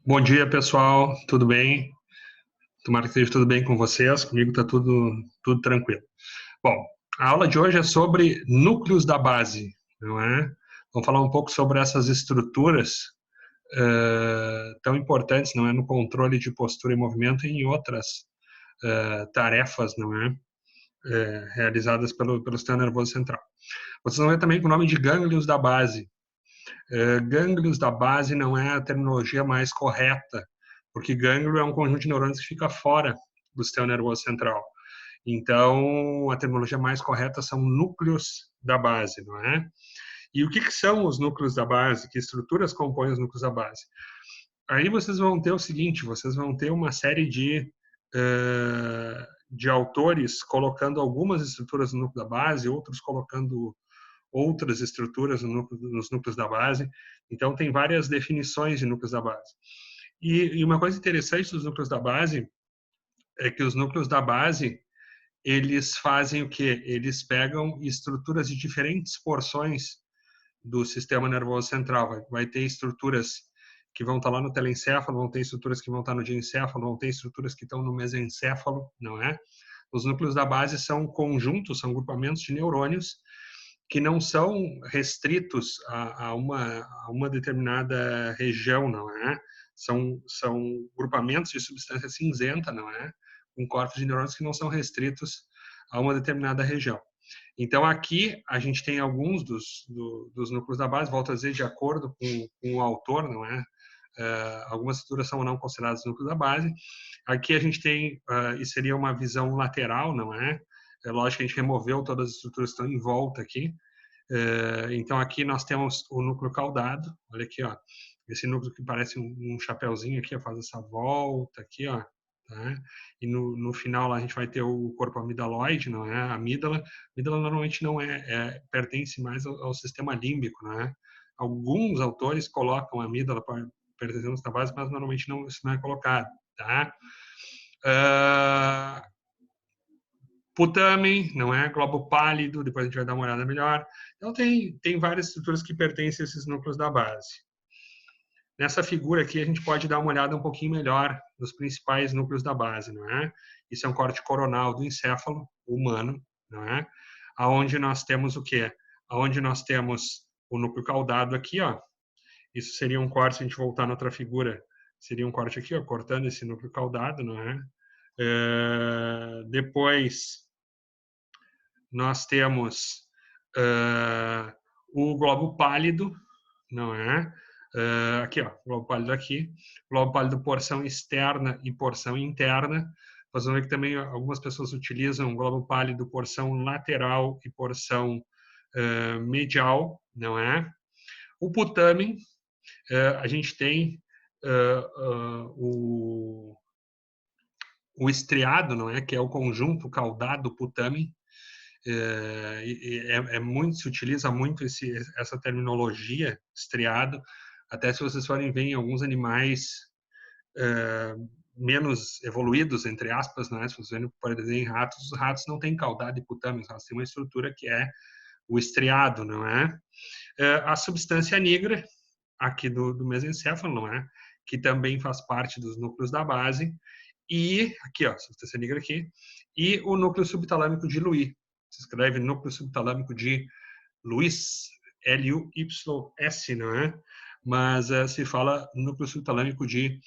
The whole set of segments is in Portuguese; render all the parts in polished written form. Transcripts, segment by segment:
Bom dia, pessoal. Tudo bem? Tomara que esteja tudo bem com vocês. Comigo está tudo tranquilo. Bom, a aula de hoje é sobre núcleos da base, não é? Vamos falar um pouco sobre essas estruturas tão importantes, não é, no controle de postura e movimento e em outras tarefas, não é, realizadas pelo sistema nervoso central. Vocês vão ver também com o nome de gânglios da base. Gânglios da base não é a terminologia mais correta, porque gânglio é um conjunto de neurônios que fica fora do sistema nervoso central. Então, a terminologia mais correta são núcleos da base, não é? E o que são os núcleos da base? Que estruturas compõem os núcleos da base? Aí vocês vão ter o seguinte, vocês vão ter uma série de autores colocando algumas estruturas no núcleo da base, outros colocando outras estruturas nos núcleos da base. Então, tem várias definições de núcleos da base. E uma coisa interessante dos núcleos da base é que os núcleos da base, eles fazem o quê? Eles pegam estruturas de diferentes porções do sistema nervoso central. Vai ter estruturas que vão estar lá no telencéfalo, vão ter estruturas que vão estar no diencéfalo, vão ter estruturas que estão no mesencéfalo, não é? Os núcleos da base são conjuntos, são grupamentos de neurônios que não são restritos a uma determinada região, não é? São grupamentos de substância cinzenta, não é? Com corpos de neurônios que não são restritos a uma determinada região. Então, aqui a gente tem alguns dos núcleos da base, volto a dizer, de acordo com o autor, não é? Algumas estruturas são ou não consideradas núcleos da base. Aqui a gente tem, isso seria uma visão lateral, não é? É lógico que a gente removeu todas as estruturas que estão em volta aqui. Então, aqui nós temos o núcleo caudado. Olha aqui, ó. Esse núcleo que parece um chapéuzinho aqui, ó, faz essa volta aqui, ó. Tá? E no final lá a gente vai ter o corpo amidaloide, não é? A amígdala. A amígdala normalmente não pertence mais ao sistema límbico, não é? Alguns autores colocam a amígdala pertencendo à base, mas normalmente não, isso não é colocado, tá? Putamen, não é? Globo pálido, depois a gente vai dar uma olhada melhor. Então, tem várias estruturas que pertencem a esses núcleos da base. Nessa figura aqui, a gente pode dar uma olhada um pouquinho melhor nos principais núcleos da base, não é? Isso é um corte coronal do encéfalo humano, não é? Aonde nós temos o quê? Aonde nós temos o núcleo caudado aqui, ó. Isso seria um corte, se a gente voltar na outra figura, seria um corte aqui, ó, cortando esse núcleo caudado, não é? Depois, nós temos o globo pálido, não é? Aqui, ó, globo pálido aqui. Globo pálido porção externa e porção interna. Nós vamos ver que também algumas pessoas utilizam globo pálido porção lateral e porção medial, não é? O putamen, a gente tem o estriado, não é? Que é o conjunto caudado putamen. Se utiliza muito essa terminologia, estriado, até se vocês forem ver em alguns animais menos evoluídos, entre aspas, né? Se vocês verem, por exemplo, em ratos, os ratos não têm caudado e putamen, os ratos têm uma estrutura que é o estriado, não é? A substância negra, aqui do mesencéfalo, não é? Que também faz parte dos núcleos da base, e aqui, ó, substância negra aqui, e o núcleo subtalâmico de Lewy. Se escreve núcleo subtalâmico de Lewis, L-U-Y-S, não é? Mas se fala núcleo subtalâmico de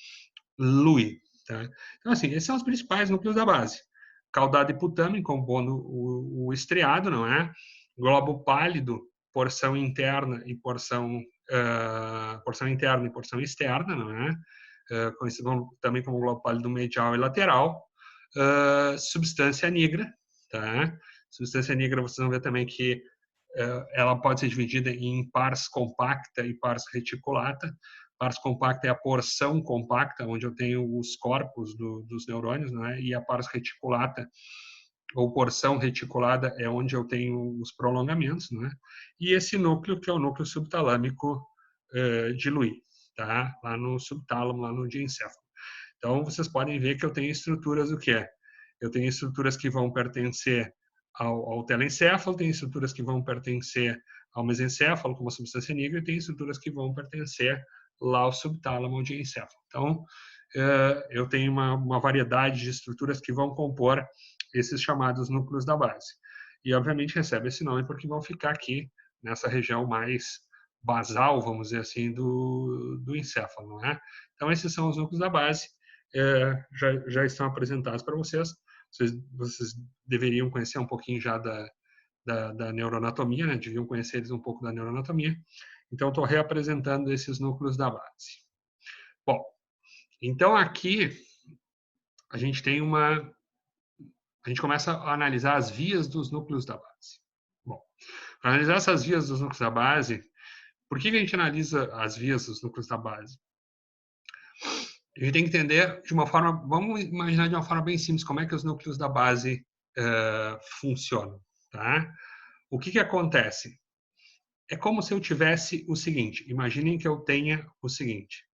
Lewy, tá? Então, assim, esses são os principais núcleos da base. Caudado e putamen, compondo o estriado, não é? Globo pálido, porção interna e porção interna e porção externa, não é? Conhecido também como globo pálido medial e lateral. Substância negra, tá? Substância negra, vocês vão ver também que ela pode ser dividida em pars compacta e pars reticulata. Pars compacta é a porção compacta, onde eu tenho os corpos dos neurônios, né? E a pars reticulata, ou porção reticulada, é onde eu tenho os prolongamentos, né? E esse núcleo, que é o núcleo subtalâmico de Lewy, tá? Lá no subtálamo, lá no diencéfalo. Então, vocês podem ver que eu tenho estruturas, o que é? Eu tenho estruturas que vão pertencer ao telencéfalo, tem estruturas que vão pertencer ao mesencéfalo, como a substância negra, e tem estruturas que vão pertencer lá o subtálamo ou diencéfalo. Então, eu tenho uma variedade de estruturas que vão compor esses chamados núcleos da base. E, obviamente, recebe esse nome porque vão ficar aqui, nessa região mais basal, vamos dizer assim, do encéfalo, não é? Então, esses são os núcleos da base, já estão apresentados para vocês. Vocês deveriam conhecer um pouquinho já da neuroanatomia, né? Deviam conhecer eles um pouco da neuroanatomia. Então, estou reapresentando esses núcleos da base. Bom, então aqui a gente tem a gente começa a analisar as vias dos núcleos da base. Bom, para analisar essas vias dos núcleos da base, por que a gente analisa as vias dos núcleos da base? A gente tem que entender de uma forma, vamos imaginar de uma forma bem simples como é que os núcleos da base funcionam, tá? O que acontece? É como se eu tivesse o seguinte, imaginem que eu tenha o seguinte,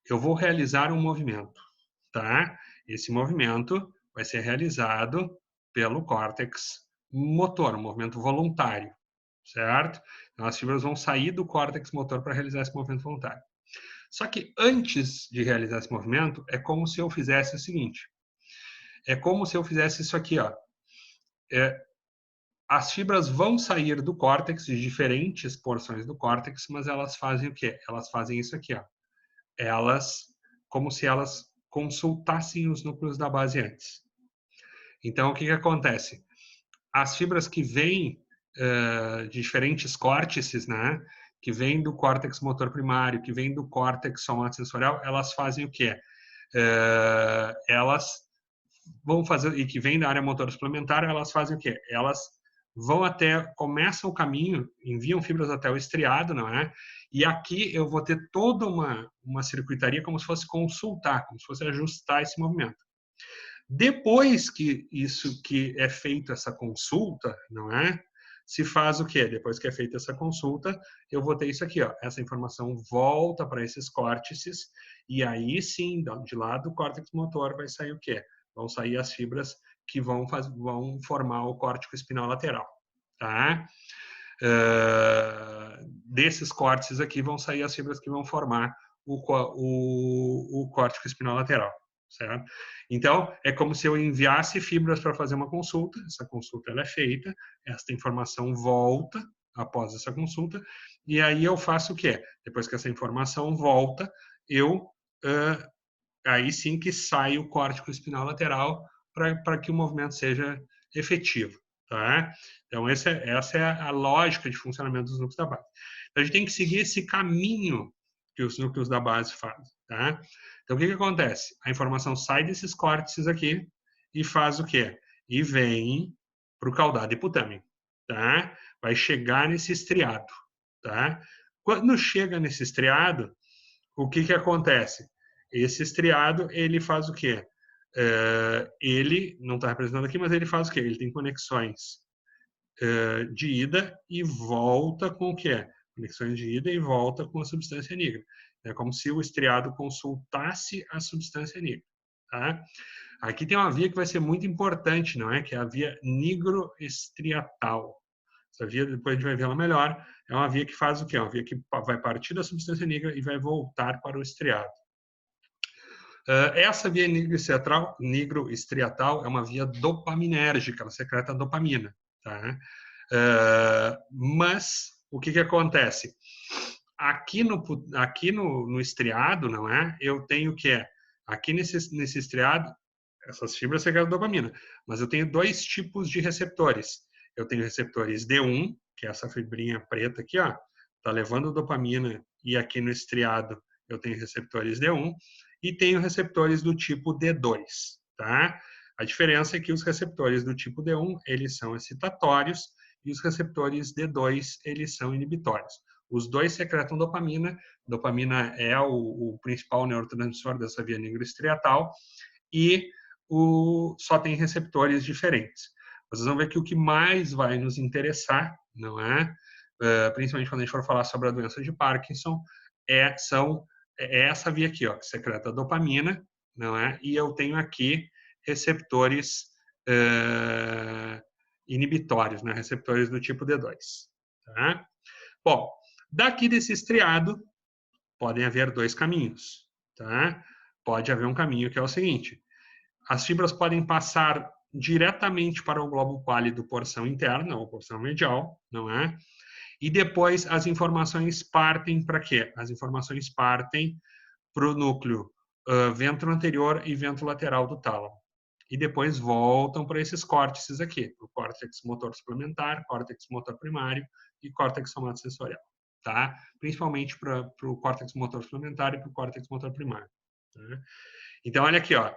eu vou realizar um movimento, tá? Esse movimento vai ser realizado pelo córtex motor, um movimento voluntário, certo? Então, as fibras vão sair do córtex motor para realizar esse movimento voluntário. Só que antes de realizar esse movimento, é como se eu fizesse o seguinte. É como se eu fizesse isso aqui, ó. As fibras vão sair do córtex, de diferentes porções do córtex, mas elas fazem o quê? Elas fazem isso aqui, ó. Elas, como se elas consultassem os núcleos da base antes. Então, o que acontece? As fibras que vêm de diferentes córtices, né? Que vêm do córtex motor primário, que vêm do córtex somatosensorial, elas fazem o quê? Elas vão fazer, e que vêm da área motora suplementar, elas fazem o quê? Elas vão começam o caminho, enviam fibras até o estriado, não é? E aqui eu vou ter toda uma circuitaria como se fosse consultar, como se fosse ajustar esse movimento. Depois que é feita essa consulta, não é? Se faz o quê? Depois que é feita essa consulta, eu vou ter isso aqui, ó. Essa informação volta para esses córtices e aí sim, de lá do córtex motor vai sair o quê? Vão sair as fibras que vão formar o córtico espinal lateral, tá? Desses córtices aqui vão sair as fibras que vão formar o córtico espinal lateral, certo? Então, é como se eu enviasse fibras para fazer uma consulta, essa consulta ela é feita, esta informação volta após essa consulta, e aí eu faço o quê? Depois que essa informação volta, aí sim que sai o córtico espinal lateral para que o movimento seja efetivo, tá? Então, essa é a lógica de funcionamento dos núcleos da base. Então, a gente tem que seguir esse caminho que os núcleos da base fazem, tá? Então, o que acontece? A informação sai desses córtices aqui e faz o quê? E vem para o caudado hipotâmico, tá? Vai chegar nesse estriado, tá? Quando chega nesse estriado, o que acontece? Esse estriado, ele faz o quê? Ele, não está representado aqui, mas ele faz o quê? Ele tem conexões de ida e volta com o quê? Conexões de ida e volta com a substância negra. É como se o estriado consultasse a substância negra. Tá? Aqui tem uma via que vai ser muito importante, não é? Que é a via nigroestriatal. Essa via, depois a gente vai ver ela melhor, é uma via que faz o quê? É uma via que vai partir da substância negra e vai voltar para o estriado. Essa via nigroestriatal é uma via dopaminérgica, ela secreta dopamina. Tá? Mas o que acontece? Aqui no estriado, não é? Eu tenho o que é? Aqui nesse estriado, essas fibras secretam dopamina, mas eu tenho dois tipos de receptores. Eu tenho receptores D1, que é essa fibrinha preta aqui, ó, tá levando dopamina, e aqui no estriado eu tenho receptores D1, e tenho receptores do tipo D2, tá? A diferença é que os receptores do tipo D1, eles são excitatórios, e os receptores D2, eles são inibitórios. Os dois secretam dopamina, dopamina é o principal neurotransmissor dessa via nigroestriatal, e só tem receptores diferentes. Vocês vão ver que o que mais vai nos interessar, não é? Principalmente quando a gente for falar sobre a doença de Parkinson, é essa via aqui, ó, que secreta dopamina, não é? E eu tenho aqui receptores inibitórios, né? Receptores do tipo D2. Tá? Bom, daqui desse estriado, podem haver dois caminhos, tá? Pode haver um caminho que é o seguinte: as fibras podem passar diretamente para o globo pálido porção interna ou porção medial, não é? E depois as informações partem para quê? As informações partem para o núcleo ventro anterior e ventro lateral do tálamo. E depois voltam para esses córtices aqui, para o córtex motor suplementar, córtex motor primário e córtex somatosensorial, tá? Principalmente para o córtex motor suplementar e para o córtex motor primário. Tá? Então, olha aqui, ó.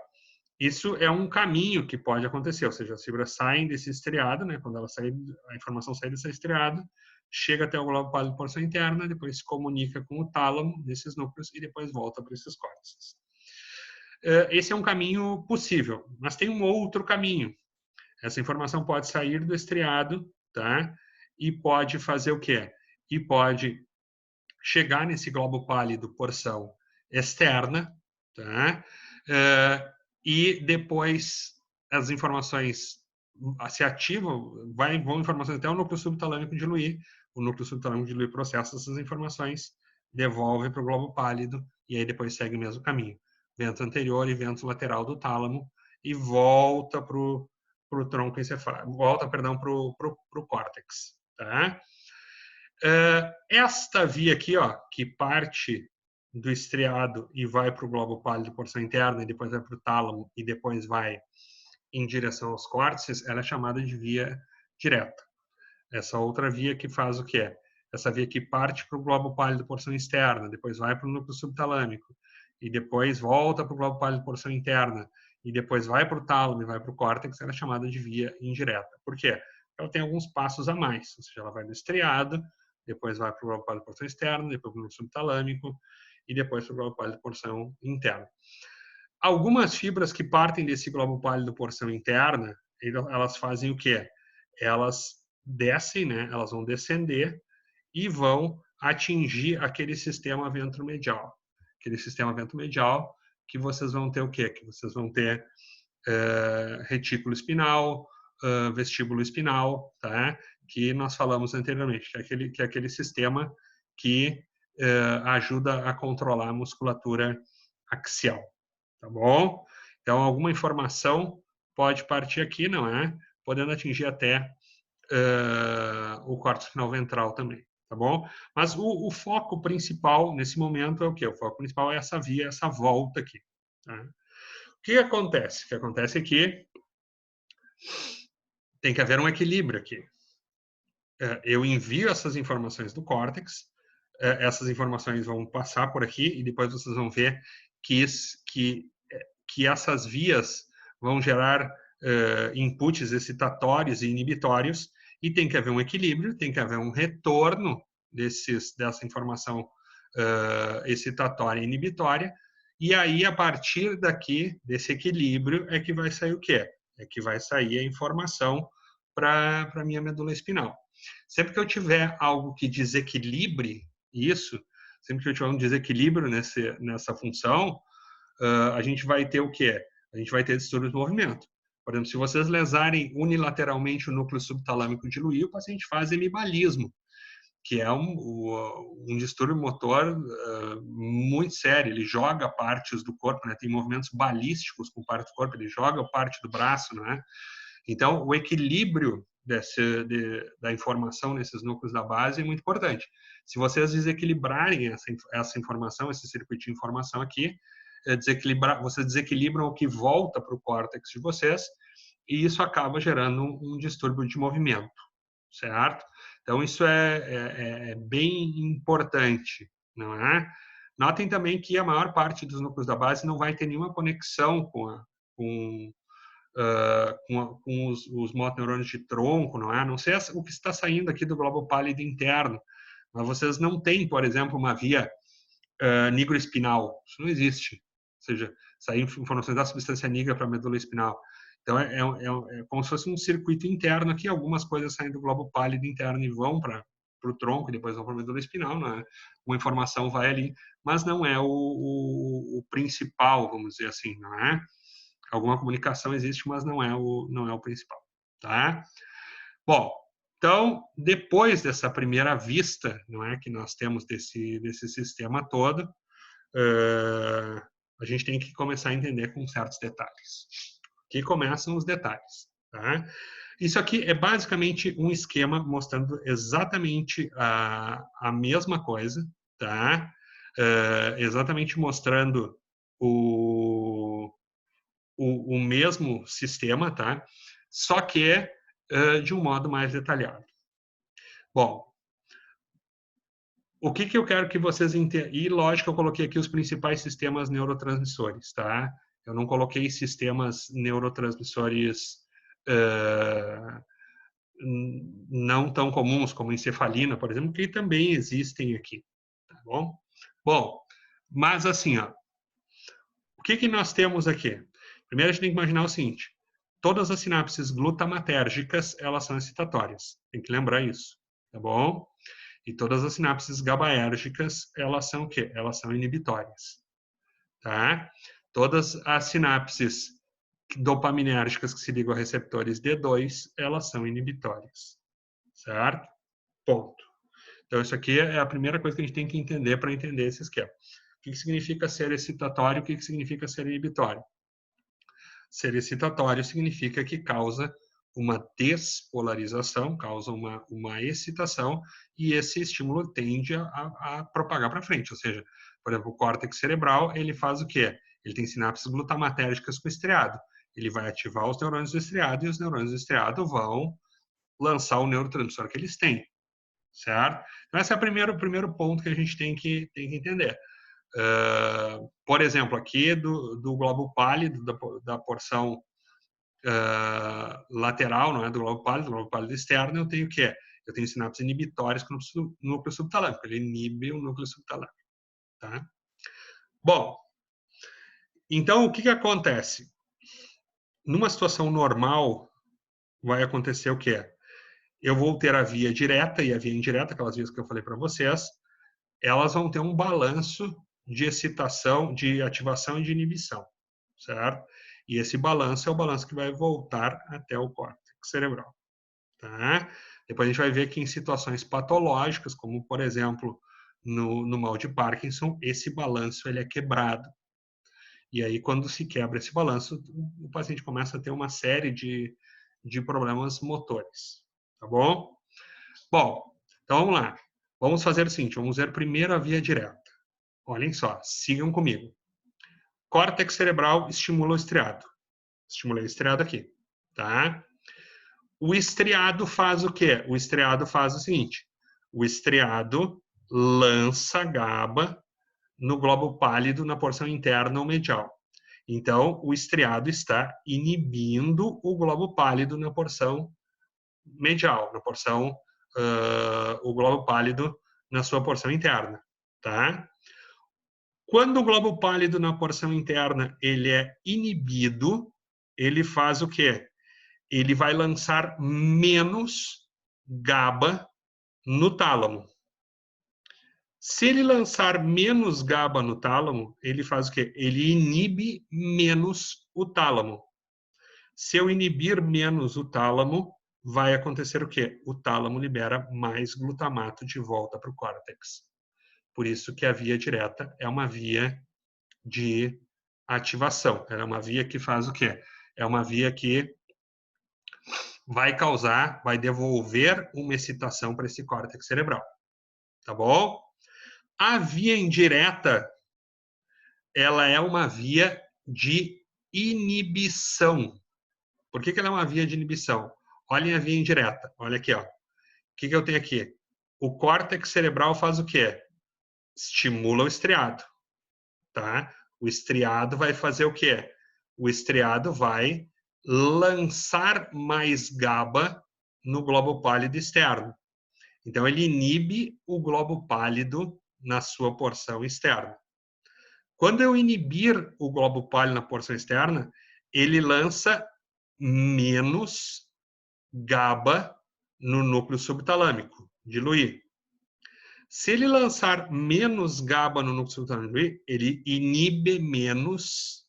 Isso é um caminho que pode acontecer, ou seja, as fibras saem desse estriado, né? Quando ela sai, a informação sai desse estriado, chega até o globo pálido de porção interna, depois se comunica com o tálamo desses núcleos e depois volta para esses córtices. Esse é um caminho possível, mas tem um outro caminho. Essa informação pode sair do estriado, tá? E pode fazer o quê? E pode chegar nesse globo pálido porção externa, tá? E depois as informações se ativam, vão informações até o núcleo subtalâmico diluir, o núcleo subtalâmico diluir processa essas informações, devolve para o globo pálido e aí depois segue o mesmo caminho. Vento anterior e vento lateral do tálamo e volta para o tronco encefálico, volta, perdão, para o córtex, tá? Esta via aqui, ó, que parte do estriado e vai para o globo pálido porção interna, e depois vai para o tálamo, e depois vai em direção aos córtices, ela é chamada de via direta. Essa outra via que faz o quê? Essa via que parte para o globo pálido porção externa, depois vai para o núcleo subtalâmico, e depois volta para o globo pálido porção interna, e depois vai para o tálamo e vai para o córtex, ela é chamada de via indireta. Por quê? Ela tem alguns passos a mais, ou seja, ela vai do estriado, depois vai para o globo pálido porção externa, depois para o núcleo subtalâmico, e depois para o globo pálido porção interna. Algumas fibras que partem desse globo pálido porção interna, elas fazem o quê? Elas descem, né? Elas vão descender e vão atingir aquele sistema ventromedial. Aquele sistema ventromedial que vocês vão ter o quê? Que vocês vão ter retículo espinal, vestíbulo espinal, tá? Que nós falamos anteriormente, que é aquele sistema que ajuda a controlar a musculatura axial, tá bom? Então, alguma informação pode partir aqui, não é? Podendo atingir até o córtex espinal ventral também, tá bom? Mas o foco principal nesse momento é o quê? O foco principal é essa via, essa volta aqui, tá? O que acontece? O que acontece é que tem que haver um equilíbrio aqui. Eu envio essas informações do córtex, essas informações vão passar por aqui e depois vocês vão ver que essas vias vão gerar inputs excitatórios e inibitórios e tem que haver um equilíbrio, tem que haver um retorno dessa informação excitatória e inibitória e aí, a partir daqui, desse equilíbrio, é que vai sair o quê? É que vai sair a informação para a minha medula espinal. Sempre que eu tiver algo que desequilibre isso, sempre que eu tiver um desequilíbrio nessa função, a gente vai ter o quê? A gente vai ter distúrbios de movimento. Por exemplo, se vocês lesarem unilateralmente o núcleo subtalâmico diluir, o paciente faz hemibalismo, que é um distúrbio motor muito sério. Ele joga partes do corpo, né? Tem movimentos balísticos com parte do corpo, ele joga parte do braço, né? Então, o equilíbrio da informação nesses núcleos da base é muito importante. Se vocês desequilibrarem essa informação, esse circuito de informação aqui, vocês desequilibram o que volta para o córtex de vocês e isso acaba gerando um distúrbio de movimento, certo? Então, isso é bem importante, não é? Notem também que a maior parte dos núcleos da base não vai ter nenhuma conexão com os motoneurônios de tronco, não é? Não sei o que está saindo aqui do globo pálido interno, mas vocês não têm, por exemplo, uma via nigroespinal. Isso não existe. Ou seja, sair informações da substância nigra para a medula espinal. Então, é como se fosse um circuito interno aqui, algumas coisas saem do globo pálido interno e vão para o tronco, e depois vão para a medula espinal, não é? Uma informação vai ali, mas não é o principal, vamos dizer assim, não é? Alguma comunicação existe, mas não é o principal, tá? Bom, Então, depois dessa primeira vista, não é, que nós temos desse sistema todo, a gente tem que começar a entender com certos detalhes. Aqui começam os detalhes. Tá? Isso aqui é basicamente um esquema mostrando exatamente a mesma coisa, tá? Exatamente mostrando o mesmo sistema, tá? Só que de um modo mais detalhado. Bom, o que eu quero que vocês entendam? E, lógico, eu coloquei aqui os principais sistemas neurotransmissores, tá? Eu não coloquei sistemas neurotransmissores não tão comuns, como encefalina, por exemplo, que também existem aqui, tá bom? Bom, mas assim, ó, o que nós temos aqui? Primeiro, a gente tem que imaginar o seguinte: todas as sinapses glutamatérgicas, elas são excitatórias. Tem que lembrar isso, tá bom? E todas as sinapses GABAérgicas, elas são o quê? Elas são inibitórias, tá? Todas as sinapses dopaminérgicas que se ligam a receptores D2, elas são inibitórias, certo? Ponto. Então, isso aqui é a primeira coisa que a gente tem que entender para entender esse esquema. O que significa ser excitatório e o que significa ser inibitório? Ser excitatório significa que causa uma despolarização, causa uma excitação, e esse estímulo tende a propagar para frente. Ou seja, por exemplo, o córtex cerebral, ele faz o quê? Ele tem sinapses glutamatérgicas com estriado. Ele vai ativar os neurônios do estriado e os neurônios do estriado vão lançar o neurotransmissor que eles têm, certo? Então, esse é o primeiro ponto que a gente tem que entender. Por exemplo, aqui do globo pálido, da porção lateral, não é, do globo pálido externo, eu tenho o quê? Eu tenho sinapses inibitórias com o núcleo subtalâmico. Ele inibe o núcleo subtalâmico. Tá? Bom, então o que acontece? Numa situação normal, vai acontecer o quê? Eu vou ter a via direta e a via indireta, aquelas vias que eu falei para vocês, elas vão ter um balanço de excitação, de ativação e de inibição, certo? E esse balanço é o balanço que vai voltar até o córtex cerebral, tá? Depois a gente vai ver que em situações patológicas, como por exemplo no mal de Parkinson, esse balanço ele é quebrado. E aí quando se quebra esse balanço, o paciente começa a ter uma série de problemas motores, tá bom? Bom, então vamos lá. Vamos fazer o seguinte, vamos ver primeiro a via direta. Olhem só, sigam comigo. Córtex cerebral estimula o estriado. Estimulei o estriado aqui, tá? O estriado faz o quê? O estriado faz o seguinte: o estriado lança GABA no globo pálido na porção interna ou medial. Então, o estriado está inibindo o globo pálido na porção medial, na porção o globo pálido na sua porção interna, tá? Quando o globo pálido na porção interna ele é inibido, ele faz o quê? Ele vai lançar menos GABA no tálamo. Se ele lançar menos GABA no tálamo, ele faz o quê? Ele inibe menos o tálamo. Se eu inibir menos o tálamo, vai acontecer o quê? O tálamo libera mais glutamato de volta para o córtex. Por isso que a via direta é uma via de ativação. Ela é uma via que faz o quê? É uma via que vai devolver uma excitação para esse córtex cerebral. Tá bom? A via indireta, ela é uma via de inibição. Por que ela é uma via de inibição? Olhem a via indireta. Olha aqui, ó. O que eu tenho aqui? O córtex cerebral faz o quê? Estimula o estriado, tá? O estriado vai fazer o quê? O estriado vai lançar mais GABA no globo pálido externo. Então, ele inibe o globo pálido na sua porção externa. Quando eu inibir o globo pálido na porção externa, ele lança menos GABA no núcleo subtalâmico, diluir. Se ele lançar menos GABA no núcleo subtalâmico, ele inibe menos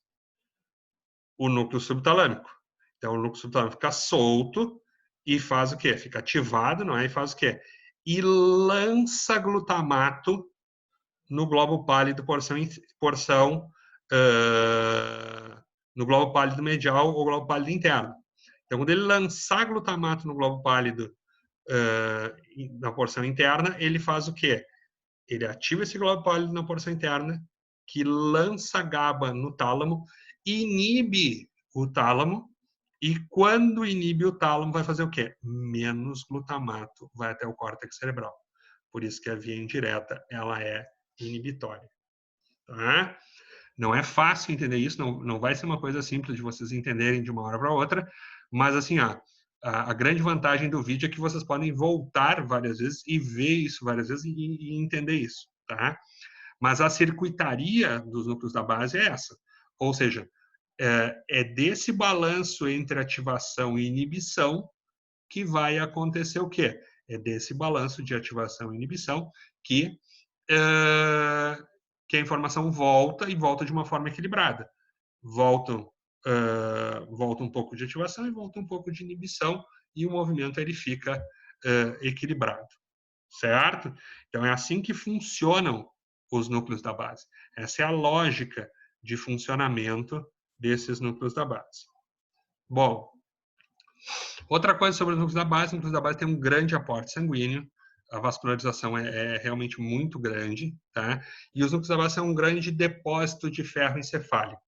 o núcleo subtalâmico. Então, o núcleo subtalâmico fica solto e faz o quê? Fica ativado, não é? E faz o quê? E lança glutamato no globo pálido no globo pálido medial ou globo pálido interno. Então, quando ele lançar glutamato no globo pálido na porção interna, ele faz o quê? Ele ativa esse globo pálido na porção interna, que lança GABA no tálamo, inibe o tálamo, e quando inibe o tálamo, vai fazer o quê? Menos glutamato vai até o córtex cerebral. Por isso que a via indireta, ela é inibitória. Tá? Não é fácil entender isso, não vai ser uma coisa simples de vocês entenderem de uma hora para outra, mas assim, a grande vantagem do vídeo é que vocês podem voltar várias vezes e ver isso várias vezes e entender isso, tá? Mas a circuitaria dos núcleos da base é essa, ou seja, é desse balanço entre ativação e inibição que vai acontecer o quê? É desse balanço de ativação e inibição que a informação volta e volta de uma forma equilibrada. Volta um pouco de ativação e volta um pouco de inibição e o movimento ele fica equilibrado, certo? Então é assim que funcionam os núcleos da base. Essa é a lógica de funcionamento desses núcleos da base. Bom, outra coisa sobre os núcleos da base tem um grande aporte sanguíneo, a vascularização é realmente muito grande, tá? E os núcleos da base são um grande depósito de ferro encefálico.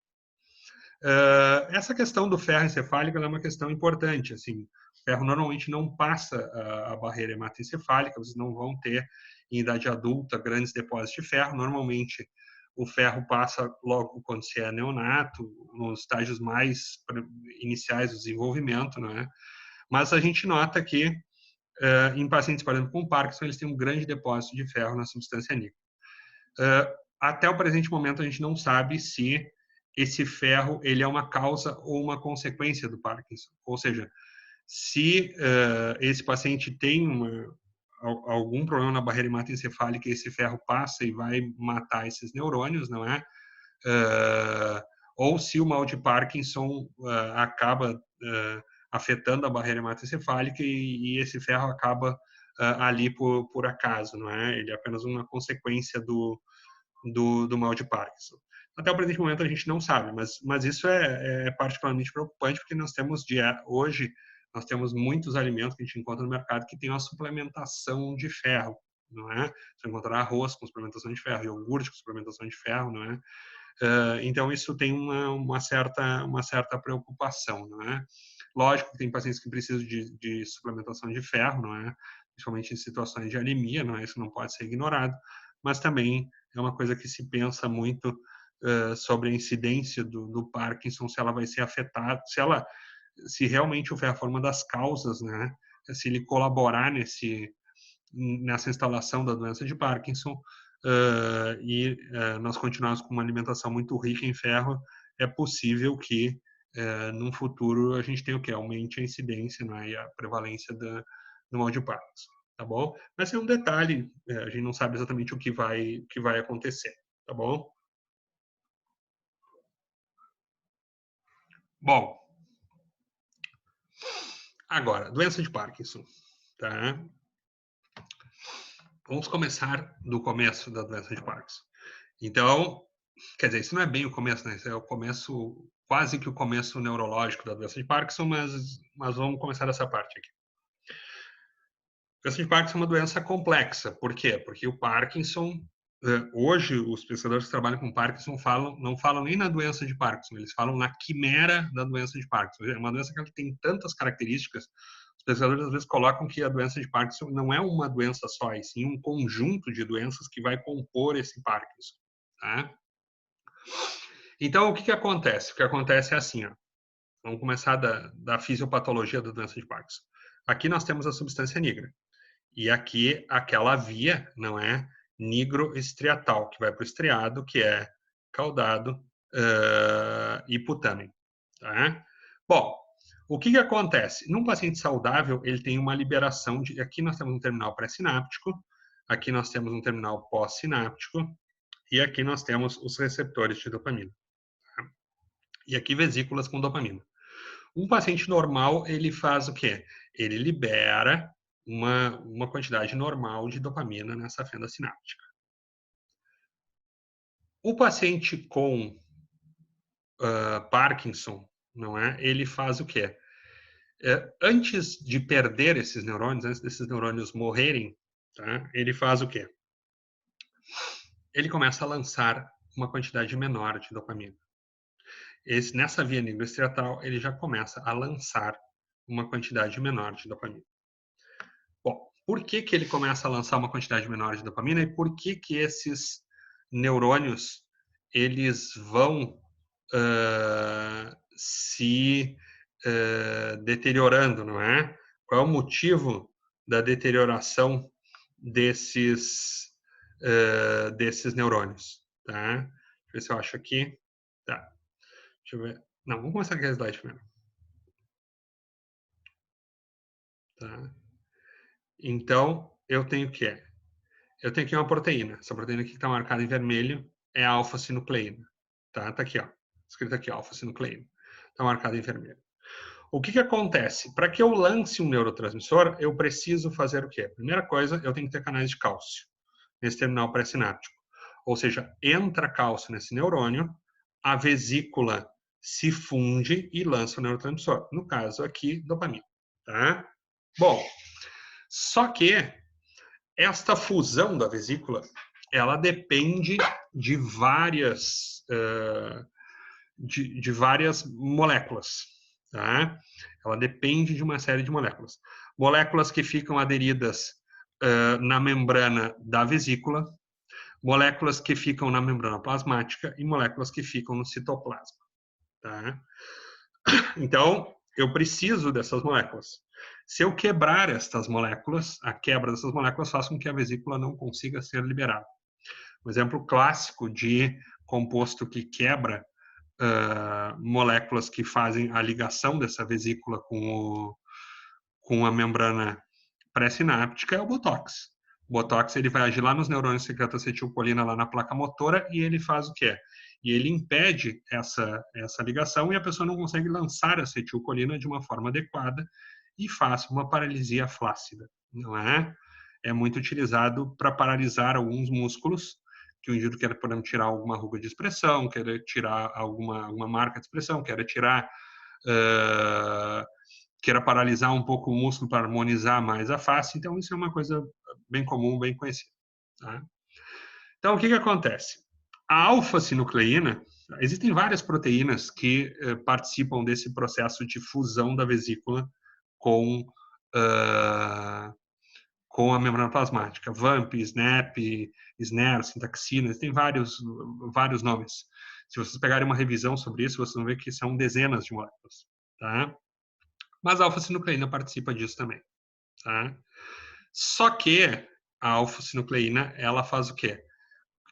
Essa questão do ferro encefálico é uma questão importante. Assim, o ferro normalmente não passa a barreira hematoencefálica, vocês não vão ter, em idade adulta, grandes depósitos de ferro. Normalmente, o ferro passa logo quando se é neonato, nos estágios mais iniciais do desenvolvimento, não é? Mas a gente nota que, em pacientes, por exemplo, com Parkinson, eles têm um grande depósito de ferro na substância níquel. Até o presente momento, a gente não sabe se esse ferro ele é uma causa ou uma consequência do Parkinson. Ou seja, se esse paciente tem algum problema na barreira hematoencefálica, esse ferro passa e vai matar esses neurônios, não é? Ou se o mal de Parkinson acaba afetando a barreira hematoencefálica e esse ferro acaba ali por acaso, não é? Ele é apenas uma consequência do mal de Parkinson. Até o presente momento a gente não sabe, mas isso é particularmente preocupante porque hoje nós temos muitos alimentos que a gente encontra no mercado que tem uma suplementação de ferro, não é? Você vai encontrar arroz com suplementação de ferro, iogurte com suplementação de ferro, não é? Então isso tem uma certa preocupação, não é? Lógico que tem pacientes que precisam de suplementação de ferro, não é? Principalmente em situações de anemia, não é? Isso não pode ser ignorado, mas também é uma coisa que se pensa muito sobre a incidência do Parkinson, se ela vai ser afetada, se realmente o ferro for uma das causas, né? Se ele colaborar nessa instalação da doença de Parkinson nós continuarmos com uma alimentação muito rica em ferro, é possível que num futuro a gente tenha o quê? Aumente a incidência, né? E a prevalência do mal de Parkinson, tá bom? Mas é um detalhe, a gente não sabe exatamente o que vai acontecer, tá bom? Bom, agora, doença de Parkinson, tá? Vamos começar do começo da doença de Parkinson. Então, quer dizer, isso não é bem o começo, né? Isso é o começo, quase que o começo neurológico da doença de Parkinson, mas vamos começar dessa parte aqui. A doença de Parkinson é uma doença complexa. Por quê? Porque o Parkinson, hoje, os pesquisadores que trabalham com Parkinson não falam nem na doença de Parkinson, eles falam na quimera da doença de Parkinson. É uma doença que tem tantas características. Os pesquisadores às vezes colocam que a doença de Parkinson não é uma doença só, e sim um conjunto de doenças que vai compor esse Parkinson. Tá? Então, o que acontece? O que acontece é assim, ó. Vamos começar da fisiopatologia da doença de Parkinson. Aqui nós temos a substância negra. E aqui, aquela via, não é? Nigroestriatal, que vai para o estriado, que é caudado e putâmen. Tá? Bom, o que acontece? Num paciente saudável, ele tem uma liberação de... Aqui nós temos um terminal pré-sináptico, aqui nós temos um terminal pós-sináptico, e aqui nós temos os receptores de dopamina. Tá? E aqui vesículas com dopamina. Um paciente normal, ele faz o quê? ele libera uma quantidade normal de dopamina nessa fenda sináptica. O paciente com Parkinson, não é? Ele faz o quê? Antes de perder esses neurônios, antes desses neurônios morrerem, tá? Ele faz o quê? Ele começa a lançar uma quantidade menor de dopamina. Nessa via nigroestriatal, ele já começa a lançar uma quantidade menor de dopamina. Bom, por que ele começa a lançar uma quantidade menor de dopamina e por que esses neurônios eles vão se deteriorando, não é? Qual é o motivo da deterioração desses neurônios? Tá? Deixa eu ver se eu acho aqui. Tá. Deixa eu ver. Não, vamos começar com aquele slide primeiro. Tá? Então, eu tenho o quê? Eu tenho aqui uma proteína. Essa proteína aqui que está marcada em vermelho é a alfa-sinucleína. Tá? Tá aqui, ó. Escrito aqui, alfa-sinucleína. Está marcada em vermelho. O que acontece? Para que eu lance um neurotransmissor, eu preciso fazer o quê? Primeira coisa, eu tenho que ter canais de cálcio nesse terminal pré-sináptico. Ou seja, entra cálcio nesse neurônio, a vesícula se funde e lança o neurotransmissor. No caso aqui, dopamina. Tá? Bom, só que esta fusão da vesícula, ela depende de várias moléculas. Tá? Ela depende de uma série de moléculas. Moléculas que ficam aderidas na membrana da vesícula, moléculas que ficam na membrana plasmática e moléculas que ficam no citoplasma. Tá? Então, eu preciso dessas moléculas. Se eu quebrar estas moléculas, a quebra dessas moléculas faz com que a vesícula não consiga ser liberada. Um exemplo clássico de composto que quebra moléculas que fazem a ligação dessa vesícula com a membrana pré-sináptica é o Botox. O Botox ele vai agir lá nos neurônios que secretam acetilcolina lá na placa motora e ele faz o quê? E ele impede essa ligação e a pessoa não consegue lançar a acetilcolina de uma forma adequada e faz uma paralisia flácida, não é? É muito utilizado para paralisar alguns músculos que o indivíduo quer, por exemplo, tirar alguma ruga de expressão, quer tirar alguma marca de expressão, quer tirar, queira paralisar um pouco o músculo para harmonizar mais a face. Então, isso é uma coisa bem comum, bem conhecida. Tá? Então, o que acontece? A alfa-sinucleína, existem várias proteínas que participam desse processo de fusão da vesícula com a membrana plasmática. VAMP, SNAP, SNER, sintaxina, tem vários nomes. Se vocês pegarem uma revisão sobre isso, vocês vão ver que são dezenas de moléculas. Tá? Mas a alfa-sinucleína participa disso também. Tá? Só que a alfa-sinucleína, ela faz o quê?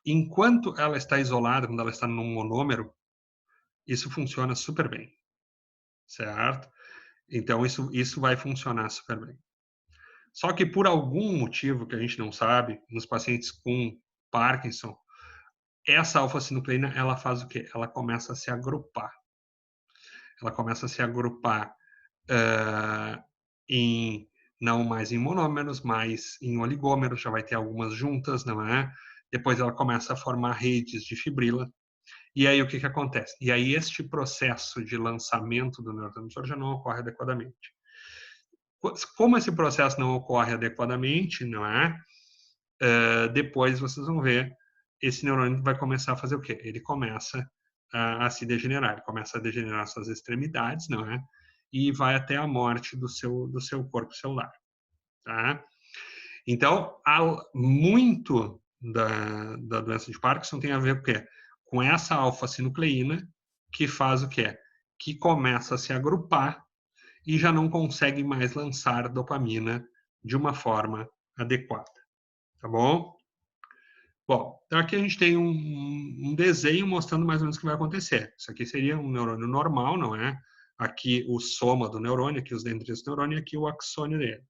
Enquanto ela está isolada, quando ela está num monômero, isso funciona super bem. Certo? Então, isso vai funcionar super bem. Só que por algum motivo que a gente não sabe, nos pacientes com Parkinson, essa alfa-sinucleína, ela faz o quê? Ela começa a se agrupar. Ela começa a se agrupar não mais em monômeros, mas em oligômeros, já vai ter algumas juntas, não é? Depois ela começa a formar redes de fibrila. E aí o que acontece? E aí este processo de lançamento do neurotransmissor já não ocorre adequadamente. Como esse processo não ocorre adequadamente, não é? Depois vocês vão ver, esse neurônio vai começar a fazer o quê? Ele começa a se degenerar, ele começa a degenerar suas extremidades, não é? E vai até a morte do seu corpo celular, tá? Então, muito da doença de Parkinson tem a ver com o quê? Com essa alfa-sinucleína que faz o quê? Que começa a se agrupar e já não consegue mais lançar dopamina de uma forma adequada. Tá bom? Bom, então aqui a gente tem um desenho mostrando mais ou menos o que vai acontecer. Isso aqui seria um neurônio normal, não é? Aqui o soma do neurônio, aqui os dendritos do neurônio e aqui o axônio dele.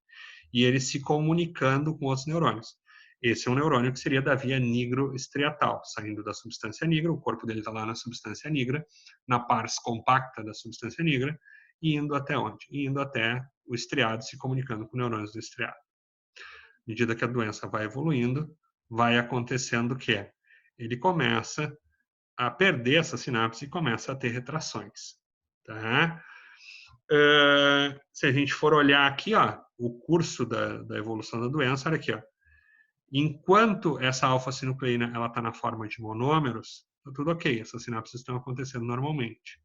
E ele se comunicando com outros neurônios. Esse é um neurônio que seria da via nigroestriatal, saindo da substância nigra, o corpo dele está lá na substância nigra, na pars compacta da substância nigra, e indo até onde? Indo até o estriado se comunicando com neurônios do estriado. À medida que a doença vai evoluindo, vai acontecendo o quê? Ele começa a perder essa sinapse e começa a ter retrações. Tá? Se a gente for olhar aqui, ó, o curso da evolução da doença, olha aqui, ó. Enquanto essa alfa-sinucleína está na forma de monômeros, tá tudo ok, essas sinapses estão acontecendo normalmente.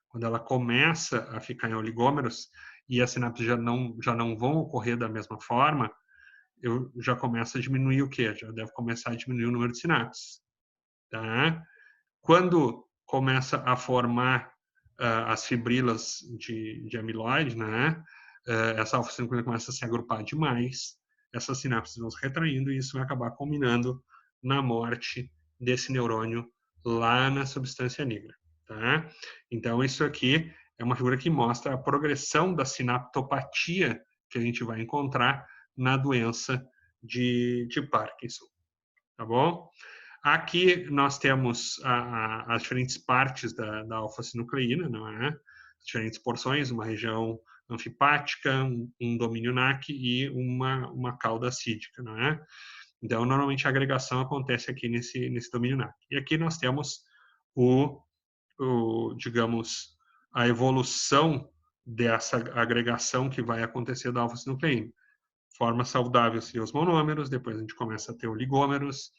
Quando ela começa a ficar em oligômeros e as sinapses já não vão ocorrer da mesma forma, eu já começo a diminuir o quê? Já deve começar a diminuir o número de sinapses. Tá? Quando começa a formar as fibrilas de amiloide, né? Essa alfa-sinucleína começa a se agrupar demais, essas sinapses vão se retraindo e isso vai acabar culminando na morte desse neurônio lá na substância nigra. Tá? Então, isso aqui é uma figura que mostra a progressão da sinaptopatia que a gente vai encontrar na doença de Parkinson. Tá bom? Aqui nós temos as diferentes partes da alfa-sinucleína, não é? Diferentes porções, uma região anfipática, um domínio NAC e uma cauda acídica, não é? Então, normalmente a agregação acontece aqui nesse domínio NAC. E aqui nós temos digamos, a evolução dessa agregação que vai acontecer da alfa-sinucleína. Forma saudável seria os monômeros, depois a gente começa a ter oligômeros,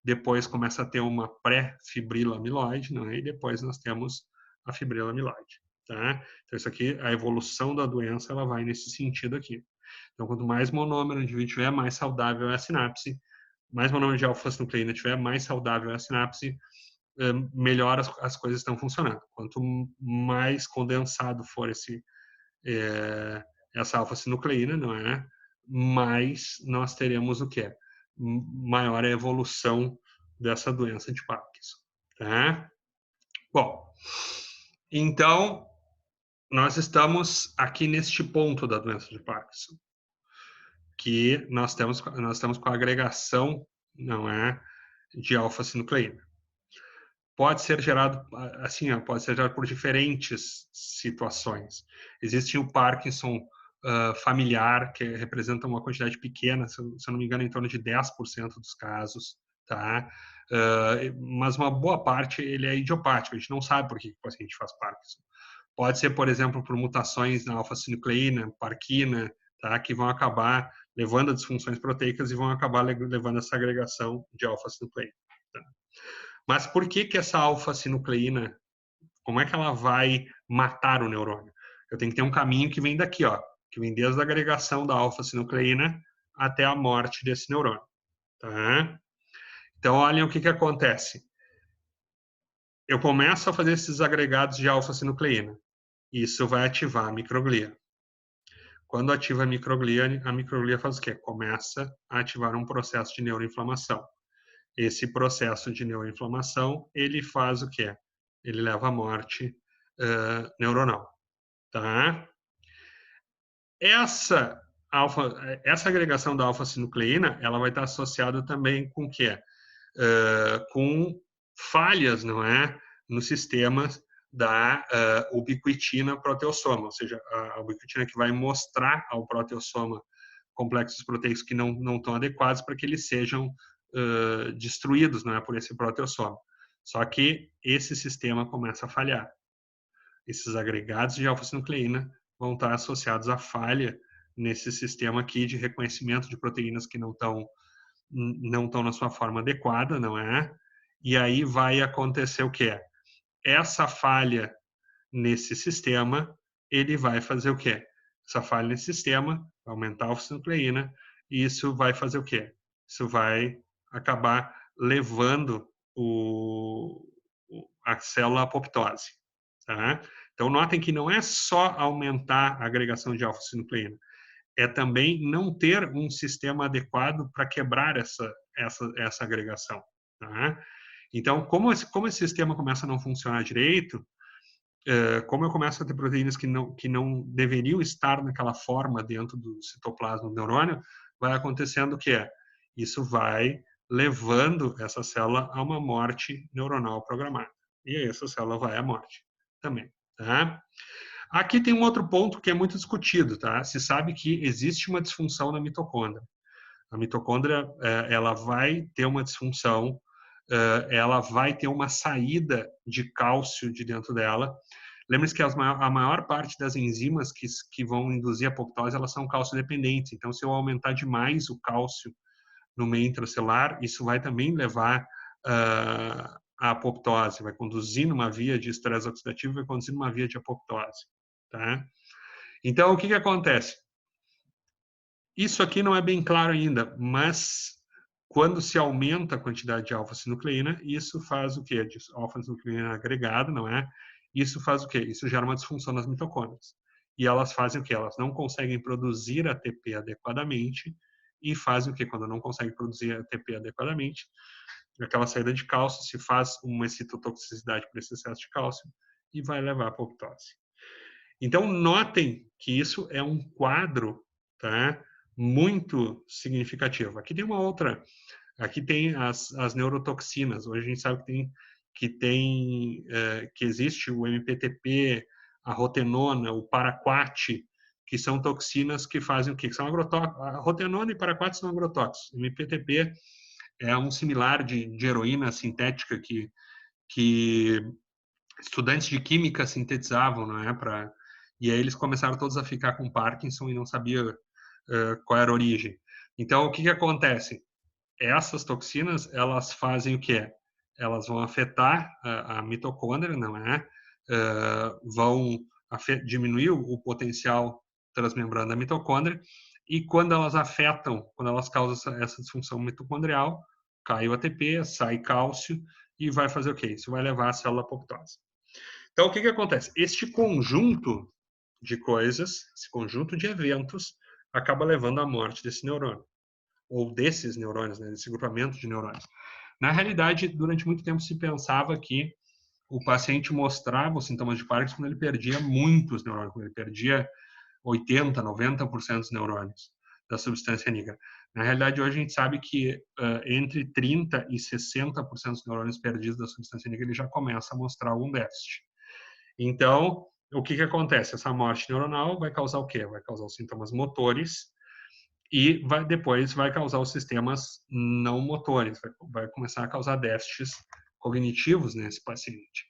depois começa a ter uma pré-fibrila amiloide, não é? E depois nós temos a fibrila amiloide. Tá? Então, isso aqui, a evolução da doença, ela vai nesse sentido aqui. Então, quanto mais monômero o indivíduo tiver, mais saudável é a sinapse. Mais monômero de alfa-sinucleína tiver, mais saudável é a sinapse, melhor as coisas estão funcionando. Quanto mais condensado for essa alfa-sinucleína, não é? Mais nós teremos o quê? Maior a evolução dessa doença de Parkinson. Tá? Bom, então, nós estamos aqui neste ponto da doença de Parkinson, que nós estamos com a agregação, não é, de alfa-sinucleína. Pode ser gerado assim, pode ser gerado por diferentes situações. Existe o Parkinson familiar, que representa uma quantidade pequena, se eu não me engano, em torno de 10% dos casos, tá? Mas uma boa parte ele é idiopático, a gente não sabe por que o paciente faz Parkinson. Pode ser, por exemplo, por mutações na alfa-sinucleína, parquina, tá? Que vão acabar levando a disfunções proteicas e vão acabar levando a essa agregação de alfa-sinucleína. Tá? Mas por que essa alfa-sinucleína, como é que ela vai matar o neurônio? Eu tenho que ter um caminho que vem daqui, ó, que vem desde a agregação da alfa-sinucleína até a morte desse neurônio. Tá? Então, olhem o que acontece. Eu começo a fazer esses agregados de alfa-sinucleína. Isso vai ativar a microglia. Quando ativa a microglia faz o quê? Começa a ativar um processo de neuroinflamação. Esse processo de neuroinflamação, ele faz o quê? Ele leva à morte neuronal. Tá? Essa agregação da alfa-sinucleína, ela vai estar associada também com o quê? Com falhas, não é? Nos sistemas da ubiquitina proteossoma, ou seja, a ubiquitina que vai mostrar ao proteossoma complexos proteicos que não estão adequados para que eles sejam destruídos, não é, por esse proteossoma. Só que esse sistema começa a falhar. Esses agregados de alfa-sinucleína vão estar associados à falha nesse sistema aqui de reconhecimento de proteínas que não estão na sua forma adequada, não é? E aí vai acontecer o quê? Essa falha nesse sistema, ele vai fazer o quê? Essa falha nesse sistema vai aumentar a alfa-sinucleína e isso vai fazer o quê? Isso vai acabar levando a célula à apoptose. Tá? Então, notem que não é só aumentar a agregação de alfa-sinucleína, é também não ter um sistema adequado para quebrar essa agregação. Tá? Então, como esse sistema começa a não funcionar direito, como eu começo a ter proteínas que não deveriam estar naquela forma dentro do citoplasma do neurônio, vai acontecendo o quê? Isso vai levando essa célula a uma morte neuronal programada. E aí essa célula vai à morte também. Tá? Aqui tem um outro ponto que é muito discutido, tá? Se sabe que existe uma disfunção na mitocôndria. A mitocôndria, ela vai ter uma disfunção, ela vai ter uma saída de cálcio de dentro dela. Lembre-se que a maior parte das enzimas que vão induzir a apoptose, elas são cálcio dependentes. Então, se eu aumentar demais o cálcio no meio intracelular, isso vai também levar a apoptose, vai conduzir numa via de estresse oxidativo, vai conduzir numa via de apoptose. Tá? Então, o que acontece? Isso aqui não é bem claro ainda, mas quando se aumenta a quantidade de alfa-sinucleína, isso faz o quê? Alfa-sinucleína agregada, não é? Isso faz o quê? Isso gera uma disfunção nas mitocôndrias. E elas fazem o quê? Elas não conseguem produzir ATP adequadamente e fazem o quê? Quando não conseguem produzir ATP adequadamente, aquela saída de cálcio se faz uma excitotoxicidade por esse excesso de cálcio e vai levar a apoptose. Então, notem que isso é um quadro, tá, muito significativo. Aqui tem uma outra, aqui tem as neurotoxinas. Hoje a gente sabe que existe o MPTP, a rotenona, o paraquat, que são toxinas que fazem o quê? Que são agrotóxicos. A rotenona e paraquat são agrotóxicos. O MPTP é um similar de heroína sintética que estudantes de química sintetizavam, não é? E aí eles começaram todos a ficar com Parkinson e não sabia qual era a origem. Então, o que acontece? Essas toxinas, elas fazem o quê? Elas vão afetar a mitocôndria, não é? Vão diminuir o potencial transmembrana da mitocôndria, e quando elas afetam, quando elas causam essa disfunção mitocondrial, cai o ATP, sai cálcio, e vai fazer o quê? Isso vai levar à célula apoptose. Então, o que acontece? Este conjunto de coisas, esse conjunto de eventos, acaba levando à morte desse neurônio, ou desses neurônios, né, desse grupamento de neurônios. Na realidade, durante muito tempo se pensava que o paciente mostrava os sintomas de Parkinson quando ele perdia muitos neurônios, quando ele perdia 80%, 90% dos neurônios da substância negra. Na realidade, hoje a gente sabe que entre 30% e 60% dos neurônios perdidos da substância negra ele já começa a mostrar algum déficit. Então, o que acontece? Essa morte neuronal vai causar o quê? Vai causar os sintomas motores e depois vai causar os sistemas não motores, vai começar a causar déficits cognitivos nesse paciente.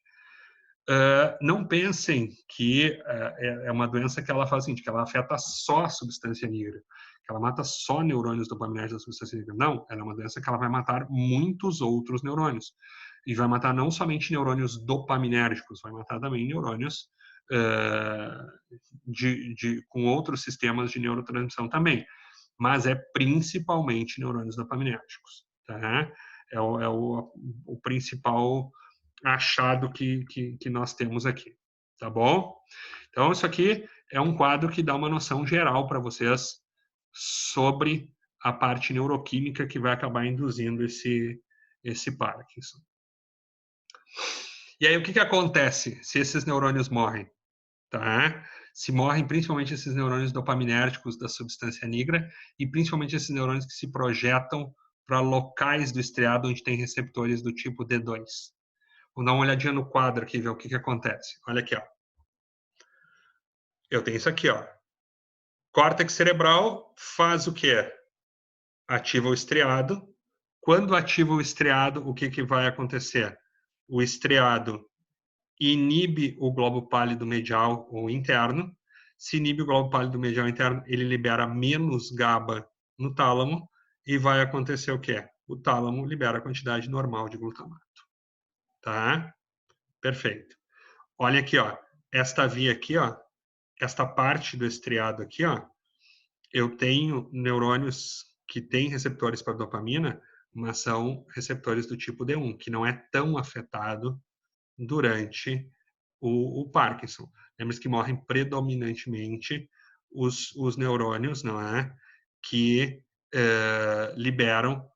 Não pensem que é uma doença que ela faz assim, que ela afeta só a substância negra, que ela mata só neurônios dopaminérgicos da substância negra. Não, ela é uma doença que ela vai matar muitos outros neurônios. E vai matar não somente neurônios dopaminérgicos, vai matar também neurônios com outros sistemas de neurotransmissão também. Mas é principalmente neurônios dopaminérgicos. Tá? É o principal achado que nós temos aqui, tá bom? Então, isso aqui é um quadro que dá uma noção geral para vocês sobre a parte neuroquímica que vai acabar induzindo esse Parkinson. E aí, o que acontece se esses neurônios morrem? Tá? Se morrem principalmente esses neurônios dopaminérgicos da substância negra e principalmente esses neurônios que se projetam para locais do estriado onde tem receptores do tipo D2. Vamos dar uma olhadinha no quadro aqui, ver o que acontece. Olha aqui, ó. Eu tenho isso aqui, ó. Córtex cerebral faz o quê? Ativa o estriado. Quando ativa o estriado, o que vai acontecer? O estriado inibe o globo pálido medial ou interno. Se inibe o globo pálido medial interno, ele libera menos GABA no tálamo e vai acontecer o quê? O tálamo libera a quantidade normal de glutamato. Tá? Perfeito. Olha aqui, ó. Esta via aqui, ó, esta parte do estriado aqui, ó, eu tenho neurônios que têm receptores para dopamina, mas são receptores do tipo D1, que não é tão afetado durante o Parkinson. Lembre-se que morrem predominantemente os neurônios, não é? Que liberam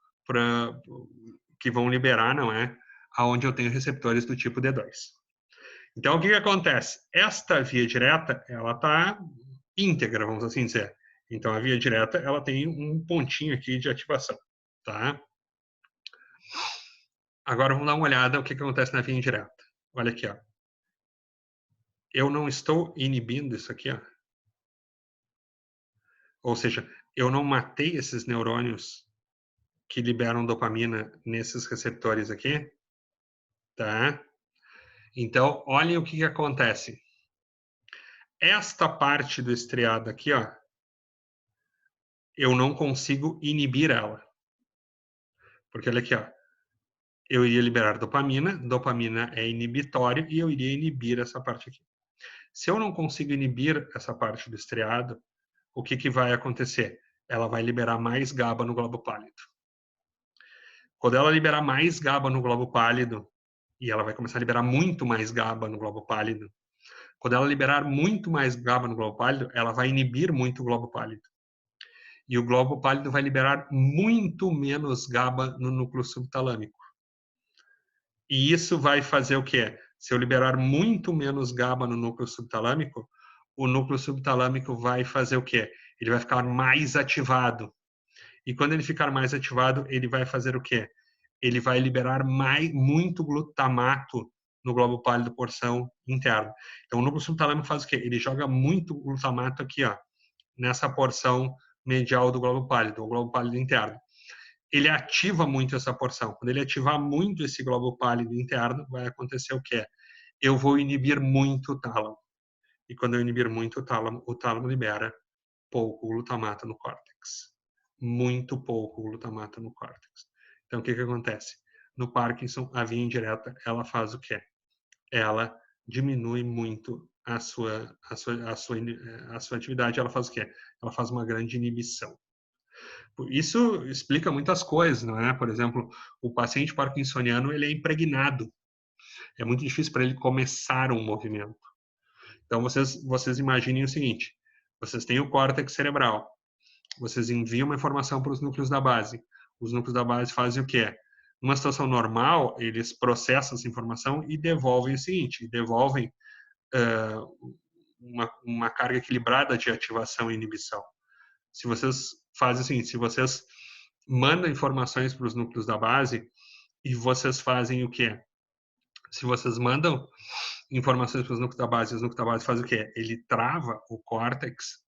que vão liberar, não é? Aonde eu tenho receptores do tipo D2. Então, o que acontece? Esta via direta, ela está íntegra, vamos assim dizer. Então, a via direta, ela tem um pontinho aqui de ativação, tá? Agora, vamos dar uma olhada no que acontece na via indireta. Olha aqui, ó. eu não estou inibindo isso aqui, ó. Ou seja, eu não matei esses neurônios que liberam dopamina nesses receptores aqui, tá? Então, olhem o que acontece. Esta parte do estriado aqui, ó, eu não consigo inibir ela. Porque olha aqui, ó, eu iria liberar dopamina é inibitório e eu iria inibir essa parte aqui. Se eu não consigo inibir essa parte do estriado, o que vai acontecer? Ela vai liberar mais GABA no globo pálido. Quando ela liberar mais GABA no globo pálido, e ela vai começar a liberar muito mais GABA no globo pálido, quando ela liberar muito mais GABA no globo pálido, ela vai inibir muito o globo pálido. E o globo pálido vai liberar muito menos GABA no núcleo subtalâmico. E isso vai fazer o quê? Se eu liberar muito menos GABA no núcleo subtalâmico, o núcleo subtalâmico vai fazer o quê? Ele vai ficar mais ativado. E quando ele ficar mais ativado, ele vai fazer o quê? Ele vai liberar muito glutamato no globo pálido porção interna. Então, o núcleo subtalâmico faz o quê? Ele joga muito glutamato aqui, ó, nessa porção medial do globo pálido, o globo pálido interno. Ele ativa muito essa porção. Quando ele ativar muito esse globo pálido interno, vai acontecer o quê? Eu vou inibir muito o tálamo. E quando eu inibir muito o tálamo libera pouco glutamato no córtex. Muito pouco glutamato no córtex. Então, o que acontece? No Parkinson, a via indireta, ela faz o quê? Ela diminui muito a sua atividade. Ela faz o quê? Ela faz uma grande inibição. Isso explica muitas coisas, não é? Por exemplo, o paciente parkinsoniano, ele é impregnado. É muito difícil para ele começar um movimento. Então, vocês imaginem o seguinte, vocês têm o córtex cerebral, vocês enviam uma informação para os núcleos da base. Os núcleos da base fazem o quê? Numa situação normal, eles processam essa informação e devolvem o seguinte, devolvem uma carga equilibrada de ativação e inibição. Se vocês fazem o seguinte, se vocês mandam informações para os núcleos da base e vocês fazem o quê? Se vocês mandam informações para os núcleos da base e os núcleos da base fazem o quê? Ele trava o córtex.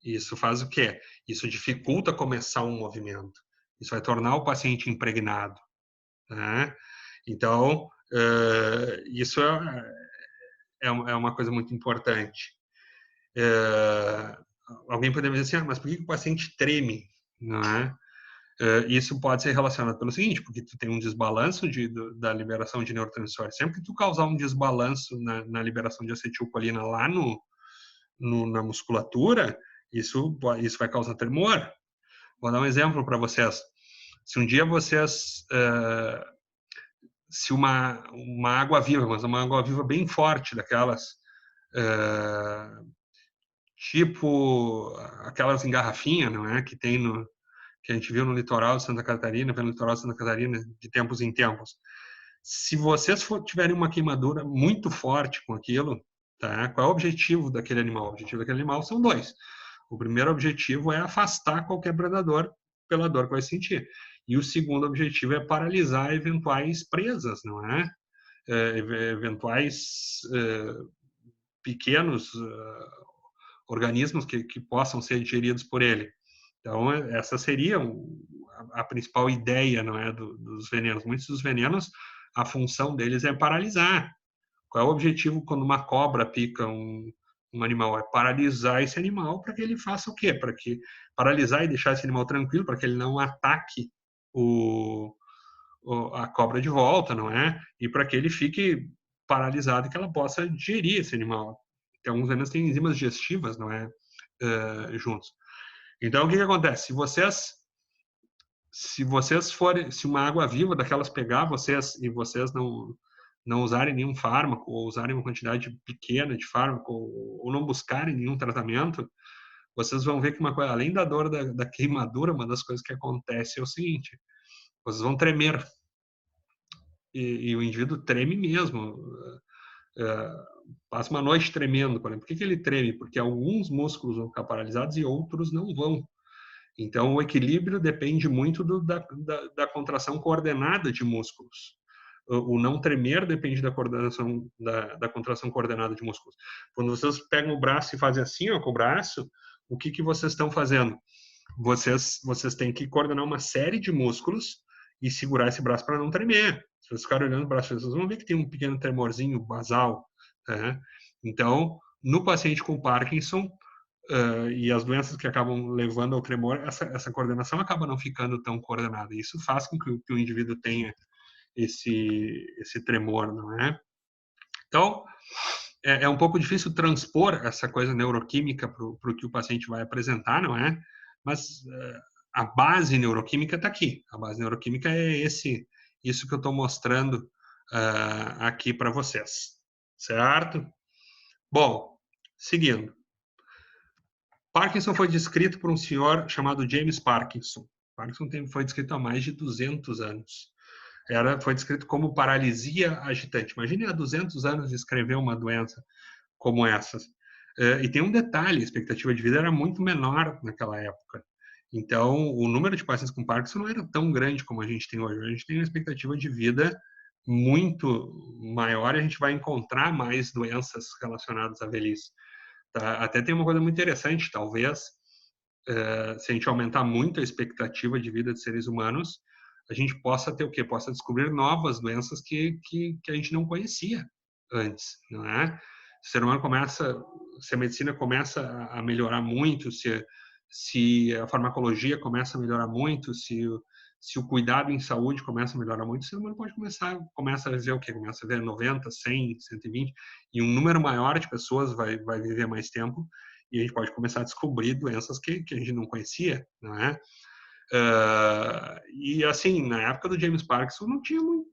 Isso faz o quê? Isso dificulta começar um movimento. Isso vai tornar o paciente impregnado. Né? Então, isso é uma coisa muito importante. Alguém poderia dizer assim, mas por que o paciente treme? Não é? Isso pode ser relacionado pelo seguinte, porque tu tem um desbalanço da liberação de neurotransmissores. Sempre que tu causar um desbalanço na liberação de acetilcolina lá na musculatura, isso vai causar tremor. Vou dar um exemplo para vocês. Se um dia vocês... se uma água viva, mas uma água viva bem forte, daquelas... tipo aquelas em garrafinha, não é? Que tem que a gente viu no litoral de Santa Catarina, pelo litoral de Santa Catarina, de tempos em tempos. Se vocês tiverem uma queimadura muito forte com aquilo, tá? Qual é o objetivo daquele animal? O objetivo daquele animal são dois. O primeiro objetivo é afastar qualquer predador pela dor que vai sentir. E o segundo objetivo é paralisar eventuais presas, não é? Eventuais pequenos organismos que possam ser digeridos por ele. Então, essa seria a principal ideia, não é, dos venenos. Muitos dos venenos, a função deles é paralisar. Qual é o objetivo quando uma cobra pica um animal? É paralisar esse animal para que ele faça o quê? Para que paralisar e deixar esse animal tranquilo, para que ele não ataque a cobra de volta, não é? E para que ele fique paralisado e que ela possa digerir esse animal. Então, alguns venenos têm enzimas digestivas, não é? Juntos. Então, o que acontece? Se uma água viva daquelas pegar vocês e vocês não usarem nenhum fármaco ou usarem uma quantidade pequena de fármaco ou não buscarem nenhum tratamento, vocês vão ver que uma coisa, além da dor da queimadura, uma das coisas que acontece é o seguinte: vocês vão tremer e o indivíduo treme mesmo. Passa uma noite tremendo. Por que ele treme? Porque alguns músculos vão ficar paralisados e outros não vão. Então, o equilíbrio depende muito da contração coordenada de músculos. o não tremer depende da coordenação, da contração coordenada de músculos. Quando vocês pegam o braço e fazem assim, ó, com o braço, o que vocês estão fazendo? Vocês têm que coordenar uma série de músculos e segurar esse braço para não tremer. Se vocês ficarem olhando o braço, vocês vão ver que tem um pequeno tremorzinho basal. Tá? Então, no paciente com Parkinson, e as doenças que acabam levando ao tremor, essa coordenação acaba não ficando tão coordenada. Isso faz com que o indivíduo tenha esse tremor, não é? Então, é um pouco difícil transpor essa coisa neuroquímica para o que o paciente vai apresentar, não é? Mas a base neuroquímica está aqui. A base neuroquímica é isso que eu estou mostrando aqui para vocês, certo? Bom, seguindo. Parkinson foi descrito por um senhor chamado James Parkinson. Parkinson foi descrito há mais de 200 anos. Foi descrito como paralisia agitante. Imagine há 200 anos descrever uma doença como essa. E tem um detalhe, a expectativa de vida era muito menor naquela época. Então, o número de pacientes com Parkinson não era tão grande como a gente tem hoje. A gente tem uma expectativa de vida muito maior e a gente vai encontrar mais doenças relacionadas à velhice. Tá? Até tem uma coisa muito interessante, talvez, se a gente aumentar muito a expectativa de vida de seres humanos, a gente possa ter o quê? Possa descobrir novas doenças que a gente não conhecia antes, não é? Se o ser humano começa, se a medicina começa a melhorar muito, se a farmacologia começa a melhorar muito, se o cuidado em saúde começa a melhorar muito, o ser humano começa a viver o quê? Começa a viver 90, 100, 120, e um número maior de pessoas vai viver mais tempo, e a gente pode começar a descobrir doenças que a gente não conhecia, não é? E assim, na época do James Parkinson não tinha muito,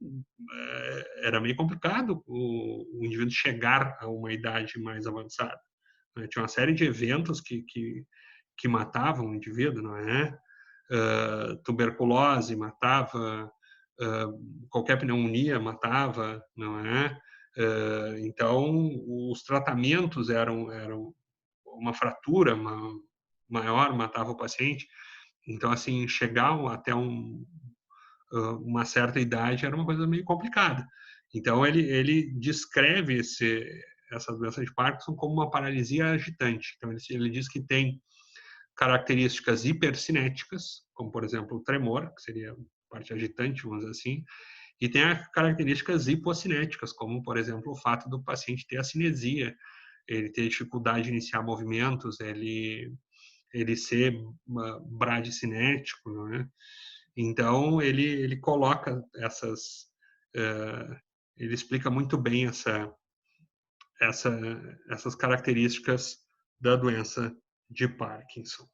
era meio complicado o indivíduo chegar a uma idade mais avançada, né? Tinha uma série de eventos que matavam o indivíduo, não é? Tuberculose matava, qualquer pneumonia matava, não é? Então, os tratamentos eram uma fratura maior matava o paciente. Então, assim, chegar até uma certa idade era uma coisa meio complicada. Então, ele descreve essa doença de Parkinson como uma paralisia agitante. Então, ele diz que tem características hipercinéticas, como, por exemplo, o tremor, que seria a parte agitante, vamos dizer assim, e tem características hipocinéticas, como, por exemplo, o fato do paciente ter a cinesia, ele ter dificuldade de iniciar movimentos, ele ser bradicinético, não é? Então, ele coloca ele explica muito bem essas características da doença de Parkinson.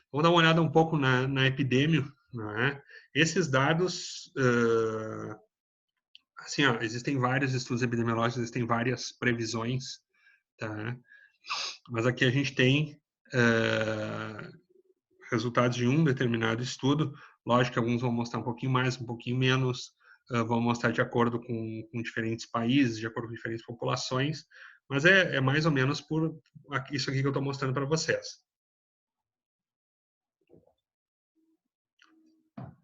Vamos dar uma olhada um pouco na epidemia, não é? Esses dados, assim, ó, existem vários estudos epidemiológicos, existem várias previsões, tá? Mas aqui a gente tem resultados de um determinado estudo. Lógico que alguns vão mostrar um pouquinho mais, um pouquinho menos, vão mostrar de acordo com diferentes países, de acordo com diferentes populações, mas é mais ou menos por isso aqui que eu estou mostrando para vocês.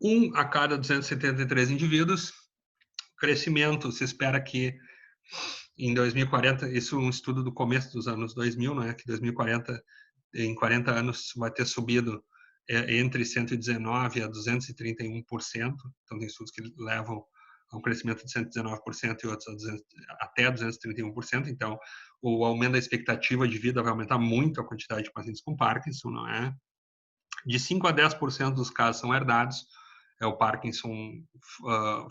1 a cada 273 indivíduos. Crescimento, se espera que em 2040, isso é um estudo do começo dos anos 2000, né, que 2040, em 40 anos, vai ter subido entre 119% a 231%. Então, tem estudos que levam a um crescimento de 119% e outros até 231%. Então, o aumento da expectativa de vida vai aumentar muito a quantidade de pacientes com Parkinson, não é? De 5 a 10% dos casos são herdados, é o Parkinson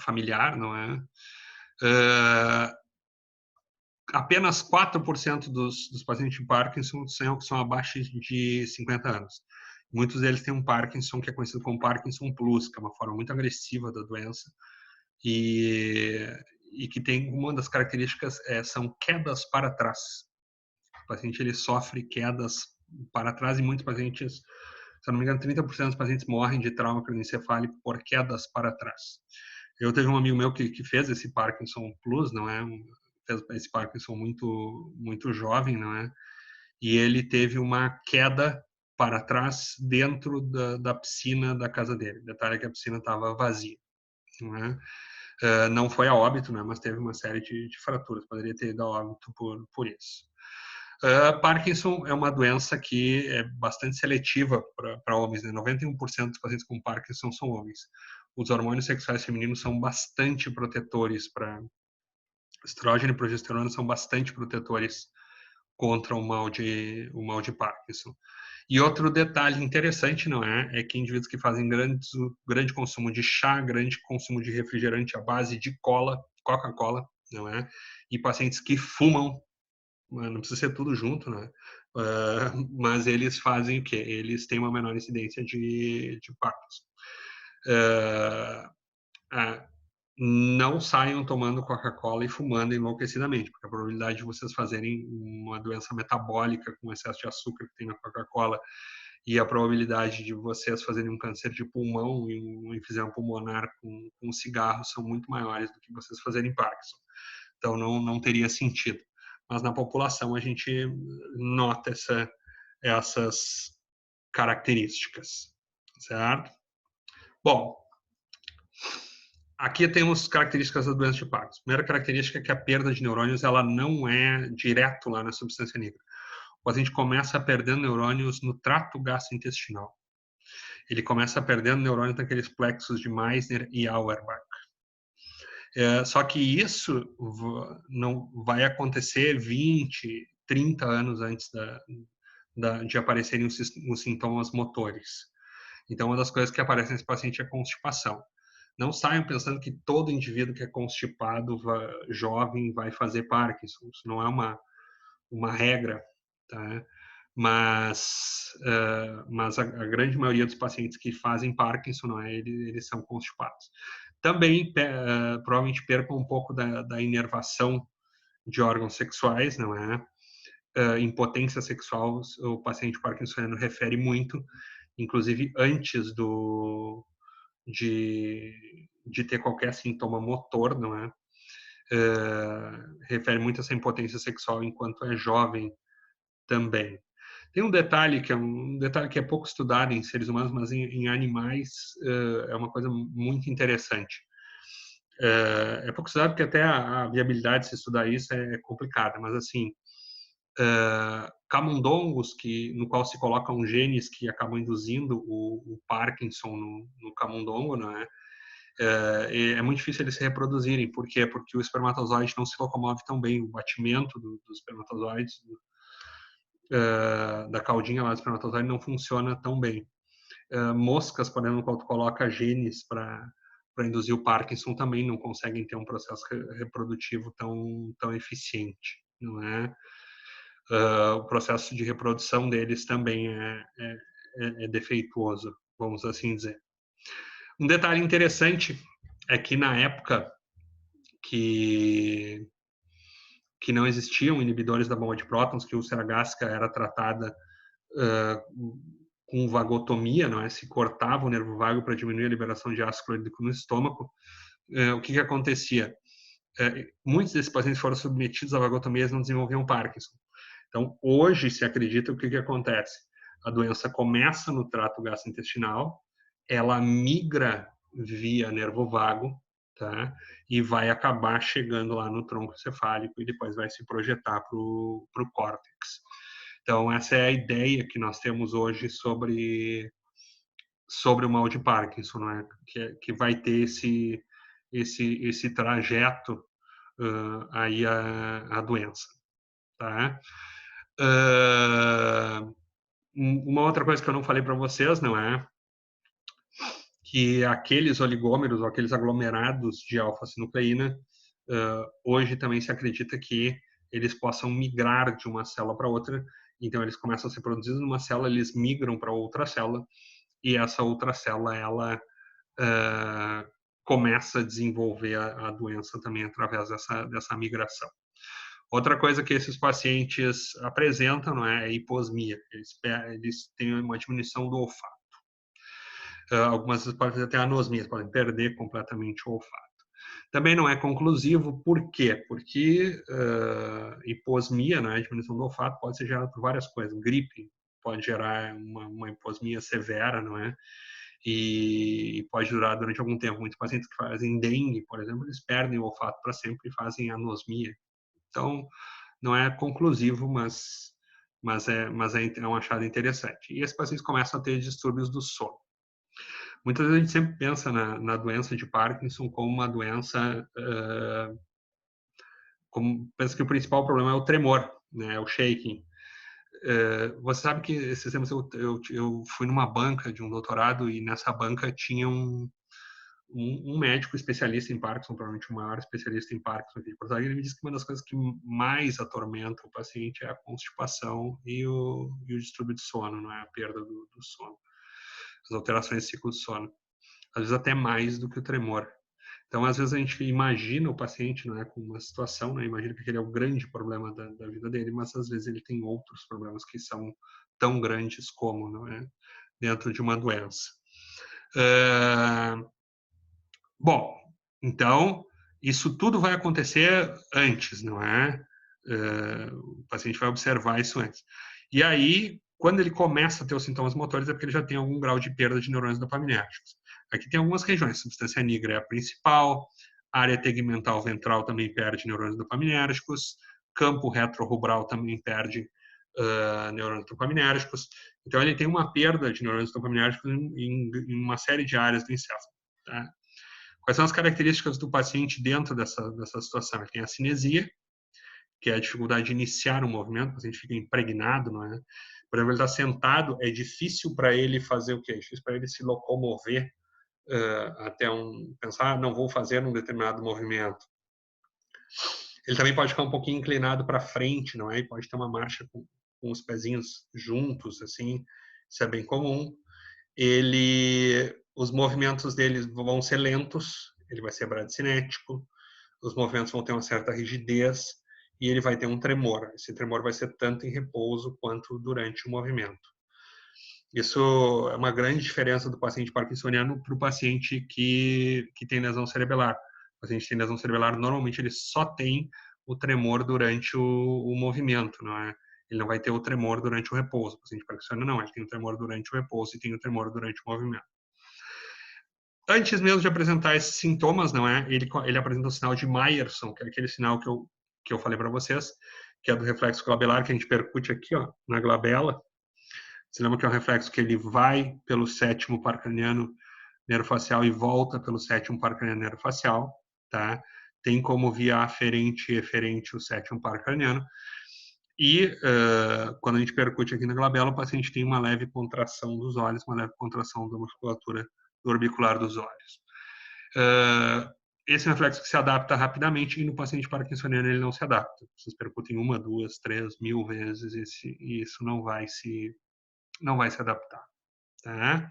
familiar, não é? Apenas 4% dos pacientes de Parkinson são abaixo de 50 anos. Muitos deles têm um Parkinson que é conhecido como Parkinson Plus, que é uma forma muito agressiva da doença e que tem uma das características são quedas para trás. O paciente ele sofre quedas para trás e muitos pacientes, se eu não me engano, 30% dos pacientes morrem de trauma cranioencefálico por quedas para trás. Eu teve um amigo meu que fez esse Parkinson Plus, não é? Fez esse Parkinson muito jovem, não é? E ele teve uma queda para trás dentro da piscina da casa dele. Detalhe é que a piscina estava vazia, não é? Não foi a óbito, né, mas teve uma série de fraturas, poderia ter ido a óbito por isso. Parkinson é uma doença que é bastante seletiva para homens, né? 91% dos pacientes com Parkinson são homens. Os hormônios sexuais femininos são bastante protetores para estrógeno e progesterona, são bastante protetores contra o mal de Parkinson. E outro detalhe interessante, não é? É que indivíduos que fazem grande consumo de chá, grande consumo de refrigerante à base de Coca-Cola, não é? E pacientes que fumam, não precisa ser tudo junto, né? Mas eles fazem o quê? Eles têm uma menor incidência de Parkinson. Não saiam tomando Coca-Cola e fumando enlouquecidamente, porque a probabilidade de vocês fazerem uma doença metabólica com excesso de açúcar que tem na Coca-Cola e a probabilidade de vocês fazerem um câncer de pulmão e um enfisema pulmonar com cigarro são muito maiores do que vocês fazerem Parkinson. Então, não teria sentido. Mas na população a gente nota essas características, certo? Bom, aqui temos características da doença de Parkinson. Primeira característica é que a perda de neurônios ela não é direto lá na substância negra. O paciente começa perdendo neurônios no trato gastrointestinal. Ele começa perdendo neurônios naqueles plexos de Meissner e Auerbach. Só que isso não vai acontecer 20, 30 anos antes de aparecerem os sintomas motores. Então, uma das coisas que aparece nesse paciente é constipação. Não saiam pensando que todo indivíduo que é constipado, jovem, vai fazer Parkinson. Isso não é uma regra, tá? Mas a grande maioria dos pacientes que fazem Parkinson, não é, eles são constipados. Também provavelmente percam um pouco da inervação de órgãos sexuais, não é? Impotência sexual, o paciente parkinsoniano refere muito, inclusive antes de ter qualquer sintoma motor, não é? Refere muito a essa impotência sexual enquanto é jovem também. Tem um detalhe que é pouco estudado em seres humanos, mas em animais é uma coisa muito interessante. É pouco estudado porque até a viabilidade de se estudar isso é complicada, mas assim, camundongos no qual se colocam genes que acabam induzindo o Parkinson no camundongo, não é? É muito difícil eles se reproduzirem. Por quê? Porque o espermatozoide não se locomove tão bem. O batimento dos espermatozoides, da caudinha lá do espermatozoide, não funciona tão bem. Moscas, por exemplo, quando coloca genes para induzir o Parkinson, também não conseguem ter um processo reprodutivo tão eficiente, não é? O processo de reprodução deles também é defeituoso, vamos assim dizer. Um detalhe interessante é que na época que não existiam inibidores da bomba de prótons, que a úlcera gástrica era tratada com vagotomia, não é? Se cortava o nervo vago para diminuir a liberação de ácido clorídrico no estômago. O que acontecia? Muitos desses pacientes foram submetidos a vagotomia e não desenvolviam Parkinson. Então, hoje se acredita o que acontece? A doença começa no trato gastrointestinal, ela migra via nervo vago, tá? E vai acabar chegando lá no tronco cefálico e depois vai se projetar para o córtex. Então, essa é a ideia que nós temos hoje sobre o mal de Parkinson, não é? Que vai ter esse trajeto aí a doença, tá? Uma outra coisa que eu não falei para vocês, não é? Que aqueles oligômeros ou aqueles aglomerados de alfa-sinucleína, hoje também se acredita que eles possam migrar de uma célula para outra. Então, eles começam a ser produzidos numa célula, eles migram para outra célula, e essa outra célula, ela começa a desenvolver a doença também através dessa migração. Outra coisa que esses pacientes apresentam, não é, a hiposmia. Eles têm uma diminuição do olfato. Algumas vezes podem até anosmia, podem perder completamente o olfato. Também não é conclusivo, por quê? Porque hiposmia, né, diminuição do olfato, pode ser gerada por várias coisas. Gripe pode gerar uma hiposmia severa, não é? e pode durar durante algum tempo. Muitos pacientes que fazem dengue, por exemplo, eles perdem o olfato para sempre e fazem anosmia. Então, não é conclusivo, mas é um achado interessante. E esses pacientes começam a ter distúrbios do sono. Muitas vezes a gente sempre pensa na doença de Parkinson como uma doença, pensa que o principal problema é o tremor, né, o shaking. Você sabe que esses tempos eu fui numa banca de um doutorado e nessa banca tinha um médico especialista em Parkinson, provavelmente o maior especialista em Parkinson aqui de Porto Alegre. Ele me disse que uma das coisas que mais atormenta o paciente é a constipação e o distúrbio de sono, não é? A perda do sono, as alterações do ciclo de sono. Às vezes até mais do que o tremor. Então, às vezes a gente imagina o paciente, não é, com uma situação, né, imagina que aquele é o grande problema da vida dele, mas às vezes ele tem outros problemas que são tão grandes como, não é, dentro de uma doença. Bom, então isso tudo vai acontecer antes, não é? O paciente vai observar isso antes. E aí, quando ele começa a ter os sintomas motores, é porque ele já tem algum grau de perda de neurônios dopaminérgicos. Aqui tem algumas regiões, a substância nigra é a principal, a área tegmental ventral também perde neurônios dopaminérgicos, campo retrorubral também perde neurônios dopaminérgicos. Então, ele tem uma perda de neurônios dopaminérgicos em uma série de áreas do encéfalo. Tá? Quais são as características do paciente dentro dessa situação? Ele tem a cinesia, que é a dificuldade de iniciar um movimento, o paciente fica impregnado, não é? Por exemplo, ele está sentado, é difícil para ele fazer o quê? É difícil para ele se locomover até pensar, não vou fazer um determinado movimento. Ele também pode ficar um pouquinho inclinado para frente, não é? E pode ter uma marcha com os pezinhos juntos, assim, isso é bem comum. Os movimentos dele vão ser lentos, ele vai ser bradicinético, os movimentos vão ter uma certa rigidez e ele vai ter um tremor. Esse tremor vai ser tanto em repouso quanto durante o movimento. Isso é uma grande diferença do paciente parkinsoniano para o paciente que tem lesão cerebelar. O paciente que tem lesão cerebelar, normalmente ele só tem o tremor durante o movimento, não é? Ele não vai ter o tremor durante o repouso. O paciente parkinsoniano não, ele tem o tremor durante o repouso e tem o tremor durante o movimento. Antes mesmo de apresentar esses sintomas, não é? Ele apresenta o sinal de Myerson, que é aquele sinal que eu falei para vocês, que é do reflexo glabelar, que a gente percute aqui, ó, na glabela. Você lembra que é um reflexo que ele vai pelo sétimo par craniano neurofacial e volta pelo sétimo par craniano neurofacial, tá? Tem como via aferente e eferente o sétimo par craniano. E quando a gente percute aqui na glabela, o paciente tem uma leve contração dos olhos, uma leve contração da musculatura do orbicular dos olhos. Esse é um reflexo que se adapta rapidamente e no paciente parkinsoniano ele não se adapta. Vocês percutem 1, 2, 3, 1000 vezes e isso não vai se adaptar. Tá?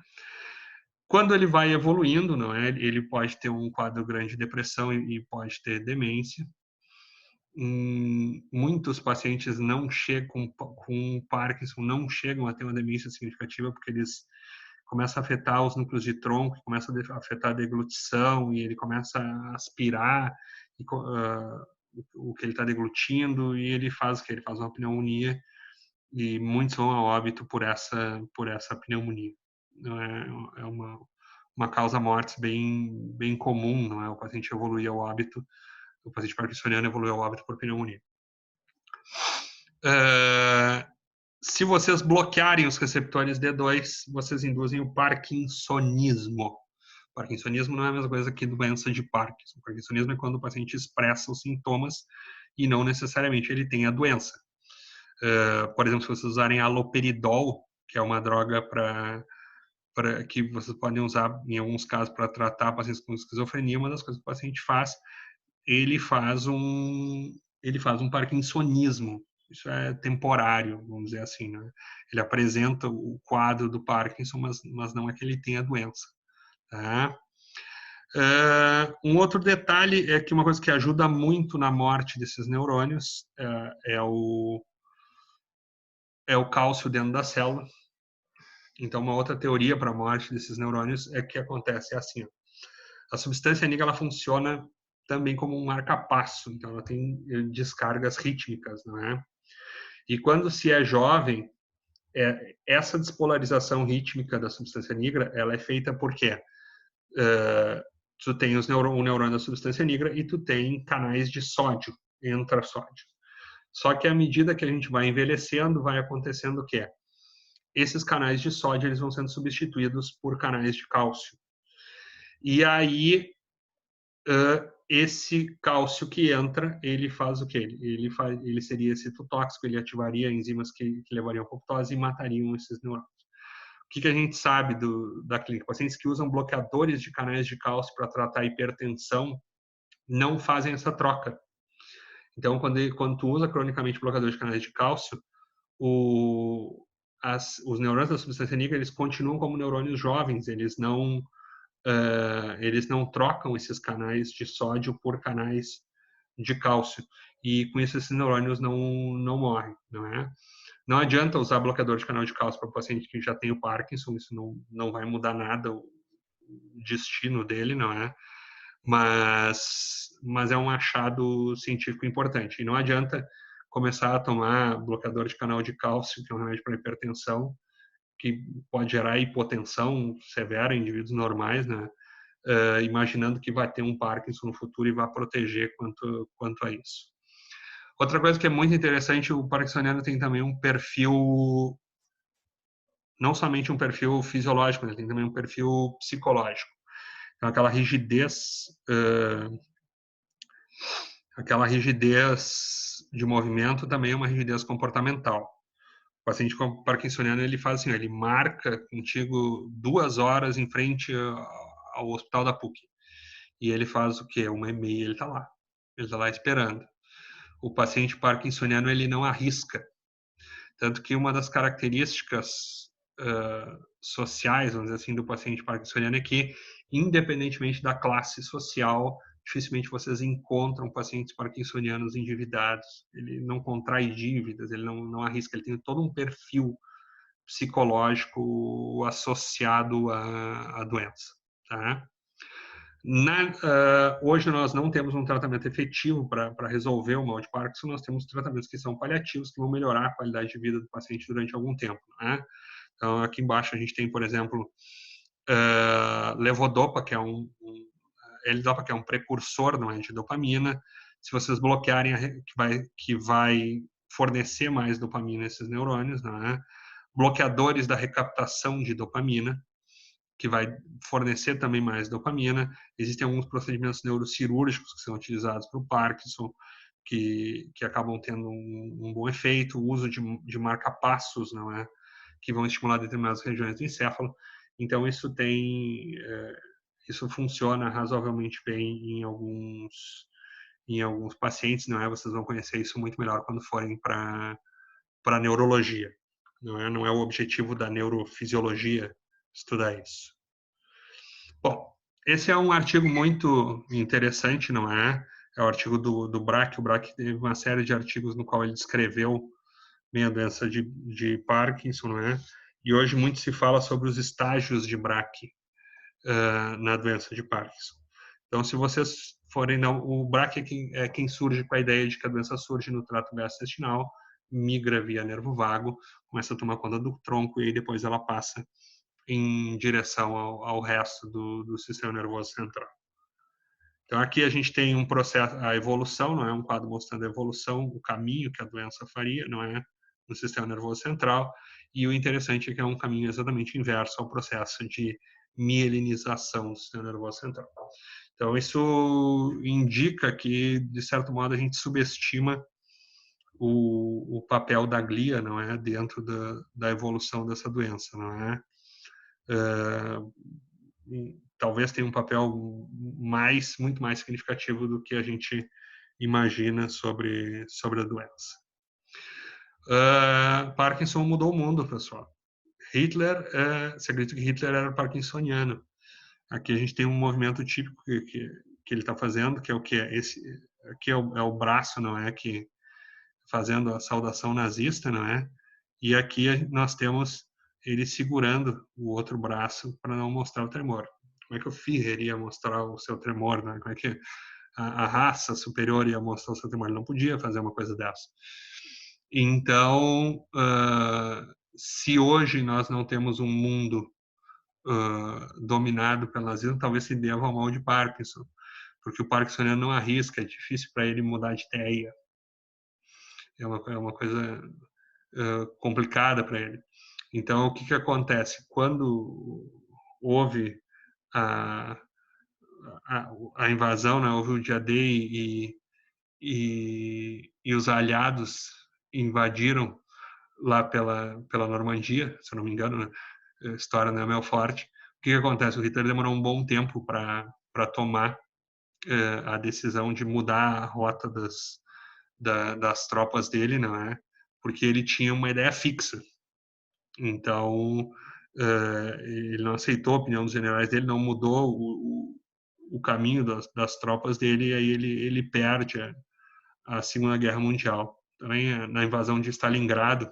Quando ele vai evoluindo, não é? Ele pode ter um quadro grande de depressão e pode ter demência. Muitos pacientes não chegam com Parkinson, não chegam a ter uma demência significativa porque eles começam a afetar os núcleos de tronco, começa a afetar a deglutição e ele começa a aspirar o que ele está deglutindo e ele faz o que? Ele faz uma pneumonia e muitos vão a óbito por essa pneumonia. É uma causa morte bem comum, não é? O paciente evolui ao óbito, o paciente parkinsoniano evolui ao óbito por pneumonia. Se vocês bloquearem os receptores D2, vocês induzem o parkinsonismo. Parkinsonismo não é a mesma coisa que doença de Parkinson. O parkinsonismo é quando o paciente expressa os sintomas e não necessariamente ele tem a doença. Por exemplo, se vocês usarem aloperidol, que é uma droga que vocês podem usar em alguns casos para tratar pacientes com esquizofrenia, uma das coisas que o paciente faz, ele faz um parkinsonismo. Isso é temporário, vamos dizer assim, né? Ele apresenta o quadro do Parkinson, mas não é que ele tenha a doença. Tá? Um outro detalhe é que uma coisa que ajuda muito na morte desses neurônios é o cálcio dentro da célula. Então, uma outra teoria para a morte desses neurônios é que acontece assim. A substância nigra ela funciona também como um marca-passo, então ela tem descargas rítmicas, não é? E quando se é jovem, essa despolarização rítmica da substância negra, ela é feita porque tu tem um neurônio da substância negra e tu tem canais de sódio, intra-sódio. Só que à medida que a gente vai envelhecendo, vai acontecendo o quê? Esses canais de sódio eles vão sendo substituídos por canais de cálcio. E aí, esse cálcio que entra, ele faz o quê? Ele seria citotóxico, ele ativaria enzimas que levariam à apoptose e matariam esses neurônios. O que a gente sabe da clínica? Pacientes que usam bloqueadores de canais de cálcio para tratar hipertensão não fazem essa troca. Então, quando tu usa cronicamente bloqueador de canais de cálcio, os neurônios da substância negra eles continuam como neurônios jovens, eles não trocam esses canais de sódio por canais de cálcio. E com isso esses neurônios não morrem, não é? Não adianta usar bloqueador de canal de cálcio para o paciente que já tem o Parkinson, isso não vai mudar nada o destino dele, não é? Mas é um achado científico importante. E não adianta começar a tomar bloqueador de canal de cálcio, que é um remédio para hipertensão, que pode gerar hipotensão severa em indivíduos normais, né? Imaginando que vai ter um Parkinson no futuro e vai proteger quanto a isso. Outra coisa que é muito interessante, o parkinsoniano tem também um perfil, não somente um perfil fisiológico, ele tem também um perfil psicológico. Então, aquela rigidez de movimento também é uma rigidez comportamental. O paciente parkinsoniano, ele faz assim, ele marca contigo 2 horas em frente ao hospital da PUC. E ele faz o quê? 1h30, ele está lá. Ele está lá esperando. O paciente parkinsoniano, ele não arrisca. Tanto que uma das características sociais, vamos dizer assim, do paciente parkinsoniano é que, independentemente da classe social, dificilmente vocês encontram pacientes parkinsonianos endividados. Ele não contrai dívidas, ele não arrisca, ele tem todo um perfil psicológico associado à doença. Tá? Hoje nós não temos um tratamento efetivo para resolver o mal de Parkinson, nós temos tratamentos que são paliativos, que vão melhorar a qualidade de vida do paciente durante algum tempo. Né? Então, aqui embaixo a gente tem, por exemplo, levodopa, que é L-dopa, que é um precursor não é, de dopamina. Se vocês bloquearem, que vai fornecer mais dopamina a esses neurônios. Não é? Bloqueadores da recaptação de dopamina, que vai fornecer também mais dopamina. Existem alguns procedimentos neurocirúrgicos que são utilizados para o Parkinson, que acabam tendo um bom efeito. O uso de marca-passos, não é? Que vão estimular determinadas regiões do encéfalo. Então, isso funciona razoavelmente bem em alguns pacientes, não é? Vocês vão conhecer isso muito melhor quando forem para a neurologia. Não é o objetivo da neurofisiologia estudar isso. Bom, esse é um artigo muito interessante, não é? É o artigo do Braque. O Braque teve uma série de artigos no qual ele descreveu bem a doença de Parkinson, não é? E hoje muito se fala sobre os estágios de Braque na doença de Parkinson. Então, se vocês forem... o Braque é quem surge com a ideia de que a doença surge no trato gastrointestinal, migra via nervo vago, começa a tomar conta do tronco e aí depois ela passa em direção ao resto do sistema nervoso central. Então, aqui a gente tem um processo, a evolução, não é? Um quadro mostrando a evolução, o caminho que a doença faria, não é? No sistema nervoso central. E o interessante é que é um caminho exatamente inverso ao processo de mielinização do sistema nervoso central. Então, isso indica que, de certo modo, a gente subestima o papel da glia, não é? Dentro da evolução dessa doença, não é? Talvez tenha um papel muito mais significativo do que a gente imagina sobre a doença. Parkinson mudou o mundo, pessoal. Você acredita que Hitler era parkinsoniano? Aqui a gente tem um movimento típico que ele está fazendo, que é o que aqui é o braço, não é, que fazendo a saudação nazista, não é? E aqui nós temos ele segurando o outro braço para não mostrar o tremor. Como é que o Führer ia mostrar o seu tremor, né? Como é que a raça superior ia mostrar o seu tremor? Ele não podia fazer uma coisa dessa. Então, se hoje nós não temos um mundo dominado pelo nazismo, talvez se deva ao mal de Parkinson, porque o parkinsoniano não arrisca, é difícil para ele mudar de ideia, é uma coisa complicada para ele. Então, o que, que acontece? Quando houve a, a invasão, né, houve o dia D e os aliados invadiram lá pela Normandia, se eu não me engano, né? A história não é meu forte. O que, que acontece? O Hitler demorou um bom tempo para tomar a decisão de mudar a rota das tropas dele, não é? Porque ele tinha uma ideia fixa. Então, ele não aceitou a opinião dos generais dele, não mudou o caminho das tropas dele, e aí ele perde a Segunda Guerra Mundial. Também na invasão de Stalingrado,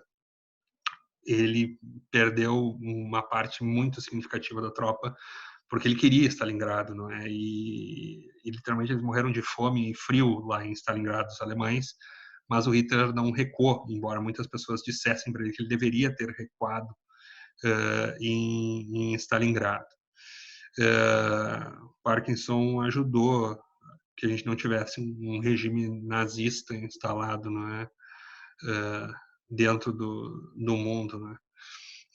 ele perdeu uma parte muito significativa da tropa, porque ele queria Stalingrado, não é? E literalmente eles morreram de fome e frio lá em Stalingrado, os alemães, mas o Hitler não recuou, embora muitas pessoas dissessem para ele que ele deveria ter recuado em Stalingrado. Parkinson ajudou que a gente não tivesse um regime nazista instalado, não é? Dentro do mundo, né?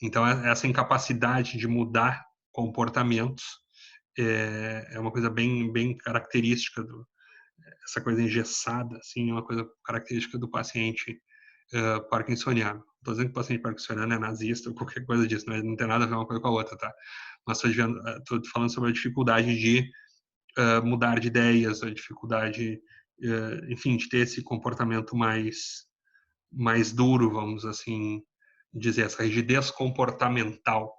Então, essa incapacidade de mudar comportamentos é uma coisa bem característica essa coisa engessada, assim, é uma coisa característica do paciente parkinsoniano. Estou dizendo que o paciente parkinsoniano é nazista ou qualquer coisa disso, não tem nada a ver uma coisa com a outra, tá? Mas estou falando sobre a dificuldade de mudar de ideias, a dificuldade, enfim, de ter esse comportamento mais duro, vamos assim dizer, essa rigidez comportamental,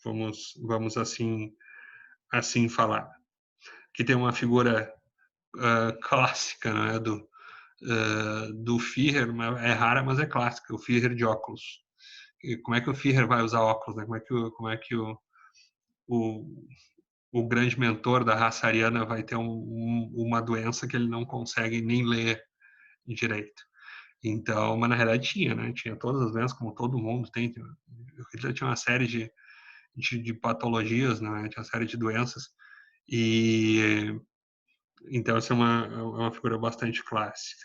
vamos assim falar. Que tem uma figura clássica, não é, do Führer, é rara, mas é clássica, o Führer de óculos. E como é que o Führer vai usar óculos, né? Como é que o, o grande mentor da raça ariana vai ter uma doença que ele não consegue nem ler direito. Então, mas na realidade tinha, né? Tinha todas as doenças, como todo mundo tem. O Hitler tinha uma série de patologias, né? Tinha uma série de doenças. E então essa é uma figura bastante clássica.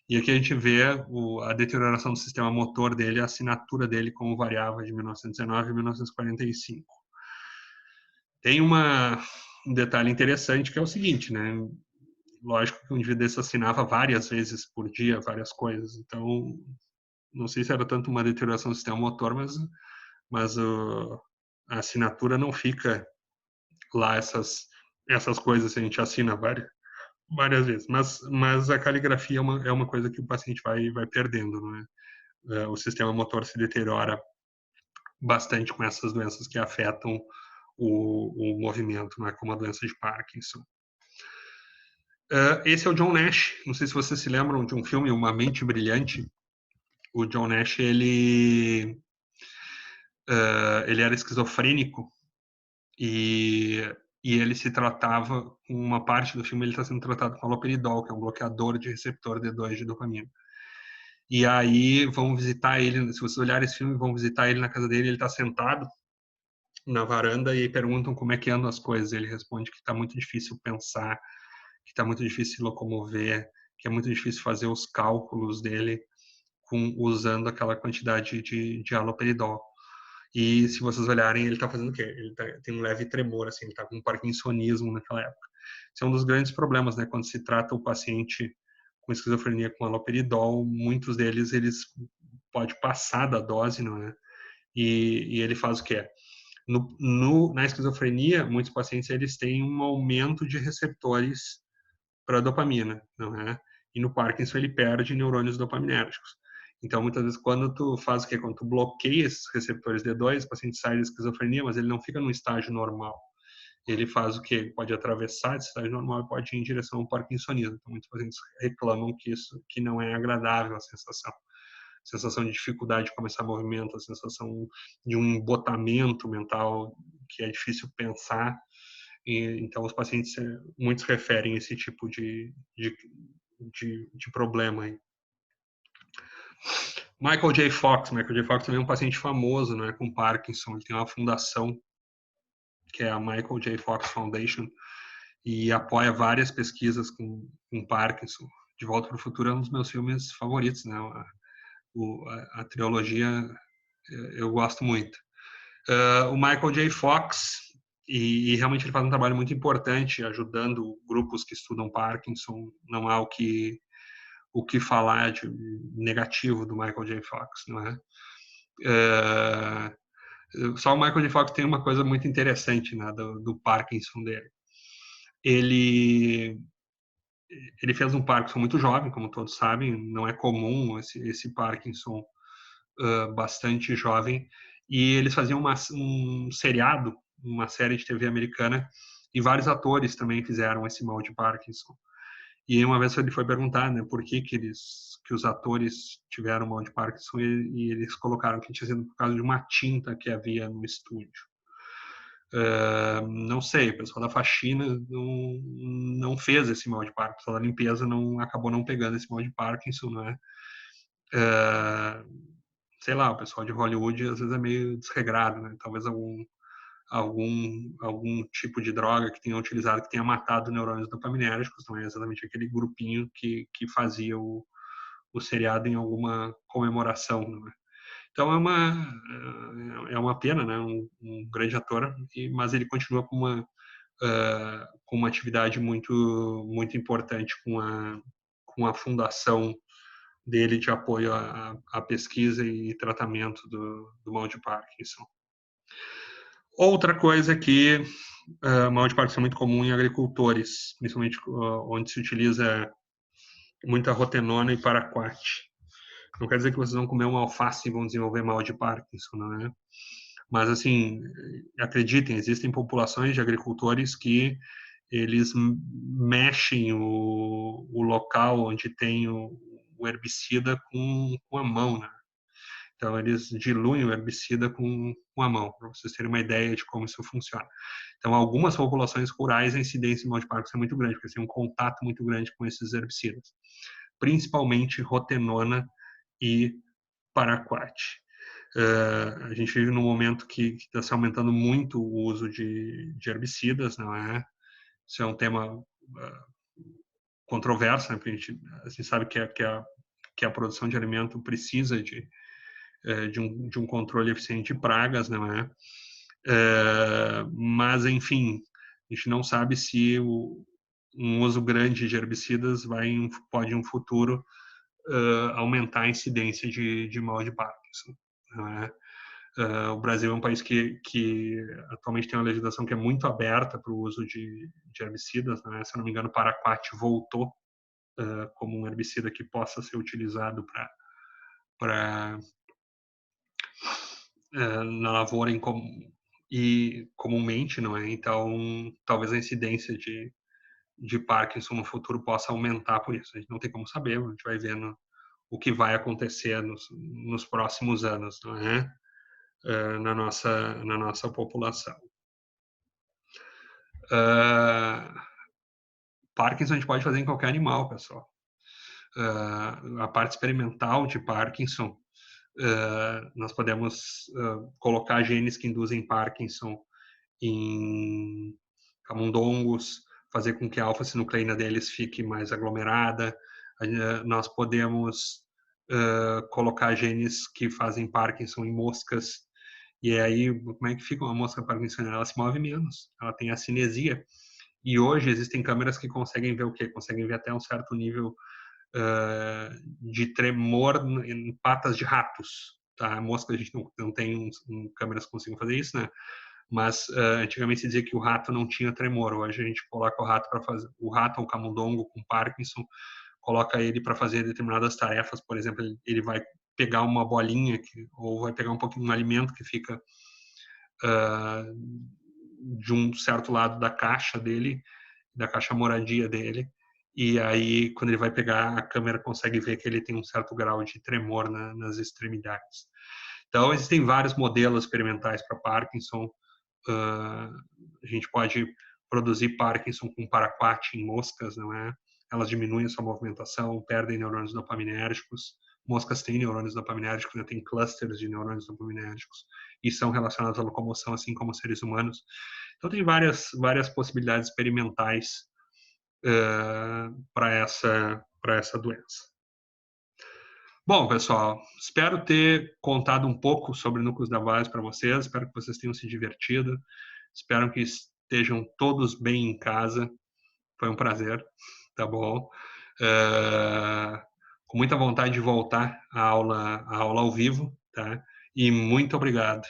E aqui a gente vê a deterioração do sistema motor dele, a assinatura dele como variável de 1919 a 1945. Tem um detalhe interessante que é o seguinte, né? Lógico que um indivíduo desse assinava várias vezes por dia, várias coisas. Então, não sei se era tanto uma deterioração do sistema motor, mas a assinatura não fica lá essas coisas, a gente assina várias vezes. Mas a caligrafia é uma coisa que o paciente vai perdendo, né? O sistema motor se deteriora bastante com essas doenças que afetam o movimento, né? Como a doença de Parkinson. Esse é o John Nash. Não sei se vocês se lembram de um filme, Uma Mente Brilhante. O John Nash, ele era esquizofrênico e, e ele se tratava, uma parte do filme ele está sendo tratado com haloperidol, que é um bloqueador de receptor D2 de dopamina. E aí vão visitar ele, se vocês olharem esse filme, vão visitar ele na casa dele, ele está sentado na varanda e perguntam como é que andam as coisas. Ele responde que está muito difícil pensar, que está muito difícil se locomover, que é muito difícil fazer os cálculos dele usando aquela quantidade de haloperidol. E se vocês olharem, ele está fazendo o quê? Tem um leve tremor, assim, ele está com parkinsonismo naquela época. Esse é um dos grandes problemas, né? Quando se trata o paciente com esquizofrenia com haloperidol, muitos deles, eles pode passar da dose, não é? E ele faz o quê? Na esquizofrenia, muitos pacientes, eles têm um aumento de receptores para dopamina, não é? E no Parkinson, ele perde neurônios dopaminérgicos. Então, muitas vezes, quando tu faz o quê? Quando tu bloqueia esses receptores D2, o paciente sai da esquizofrenia, mas ele não fica no estágio normal. Ele faz o quê? Ele pode atravessar esse estágio normal e pode ir em direção ao parkinsonismo. Então, muitos pacientes reclamam que não é agradável a sensação de dificuldade de começar movimento, a sensação de um embotamento mental que é difícil pensar. Então, os pacientes, muitos referem esse tipo de problema aí. Michael J. Fox. Michael J. Fox também é um paciente famoso, né, com Parkinson. Ele tem uma fundação que é a Michael J. Fox Foundation e apoia várias pesquisas com Parkinson. De Volta para o Futuro é um dos meus filmes favoritos, né? A trilogia eu gosto muito. O Michael J. Fox, e realmente ele faz um trabalho muito importante ajudando grupos que estudam Parkinson. Não há o que falar de negativo do Michael J. Fox, não é? Só o Michael J. Fox tem uma coisa muito interessante, né, do Parkinson dele. Ele fez um Parkinson muito jovem, como todos sabem, não é comum esse Parkinson bastante jovem, e eles faziam um seriado, uma série de TV americana, e vários atores também fizeram esse mal de Parkinson. E uma vez ele foi perguntar, né, por que os atores tiveram mal de Parkinson, e eles colocaram que tinha sido por causa de uma tinta que havia no estúdio. Não sei, o pessoal da faxina não fez esse mal de Parkinson, o pessoal da limpeza acabou não pegando esse mal de Parkinson, né? Sei lá, o pessoal de Hollywood às vezes é meio desregrado, né? Talvez algum tipo de droga que tenha utilizado, que tenha matado neurônios dopaminérgicos, não é exatamente aquele grupinho que fazia o seriado em alguma comemoração, não é? Então é uma pena, né? Um grande ator, mas ele continua com uma atividade muito importante com a fundação dele de apoio à pesquisa e tratamento do mal de Parkinson. Outra coisa que mal de Parkinson é muito comum em agricultores, principalmente onde se utiliza muita rotenona e paraquat. Não quer dizer que vocês vão comer uma alface e vão desenvolver mal de Parkinson, não é? Mas, assim, acreditem, existem populações de agricultores que eles mexem o local onde tem o herbicida com a mão, né? Então, eles diluem o herbicida com a mão, para vocês terem uma ideia de como isso funciona. Então, algumas populações rurais, a incidência de mal de Parkinson é muito grande, porque tem um contato muito grande com esses herbicidas, principalmente rotenona e paraquat. A gente vive num momento que está se aumentando muito o uso de herbicidas, não é? Isso é um tema controverso, né? Porque a gente sabe que a produção de alimento precisa de um controle eficiente de pragas, não é? Mas, enfim, a gente não sabe se um uso grande de herbicidas pode, em um futuro, aumentar a incidência de mal de Parkinson, não é? O Brasil é um país que atualmente tem uma legislação que é muito aberta para o uso de herbicidas, né? Se eu não me engano, o paraquat voltou como um herbicida que possa ser utilizado na lavoura e comumente, não é? Então, talvez a incidência de Parkinson no futuro possa aumentar por isso. A gente não tem como saber, a gente vai vendo o que vai acontecer nos próximos anos, não é? Na nossa população. Parkinson a gente pode fazer em qualquer animal, pessoal. A parte experimental de Parkinson, nós podemos colocar genes que induzem Parkinson em camundongos, fazer com que a alfa-sinucleína deles fique mais aglomerada. Nós podemos colocar genes que fazem Parkinson em moscas. E aí, como é que fica uma mosca parkinsoniana? Ela se move menos, ela tem a cinesia. E hoje existem câmeras que conseguem ver o quê? Conseguem ver até um certo nível de tremor em patas de ratos. Tá? Mosca a gente não tem câmeras que consigam fazer isso, né? Mas antigamente se dizia que o rato não tinha tremor. Hoje a gente coloca o rato para fazer, o rato ou camundongo com Parkinson, coloca ele para fazer determinadas tarefas. Por exemplo, ele vai pegar uma bolinha ou vai pegar um pouquinho de alimento que fica de um certo lado da caixa dele, da caixa moradia dele, e aí quando ele vai pegar, a câmera consegue ver que ele tem um certo grau de tremor nas extremidades. Então existem vários modelos experimentais para Parkinson. A gente pode produzir Parkinson com paraquat em moscas, não é? Elas diminuem a sua movimentação, perdem neurônios dopaminérgicos, moscas têm neurônios dopaminérgicos, né? Tem clusters de neurônios dopaminérgicos e são relacionados à locomoção, assim como seres humanos. Então, tem várias possibilidades experimentais para essa doença. Bom, pessoal, espero ter contado um pouco sobre núcleos da base para vocês. Espero que vocês tenham se divertido. Espero que estejam todos bem em casa. Foi um prazer, tá bom? Com muita vontade de voltar à aula ao vivo, tá? E muito obrigado.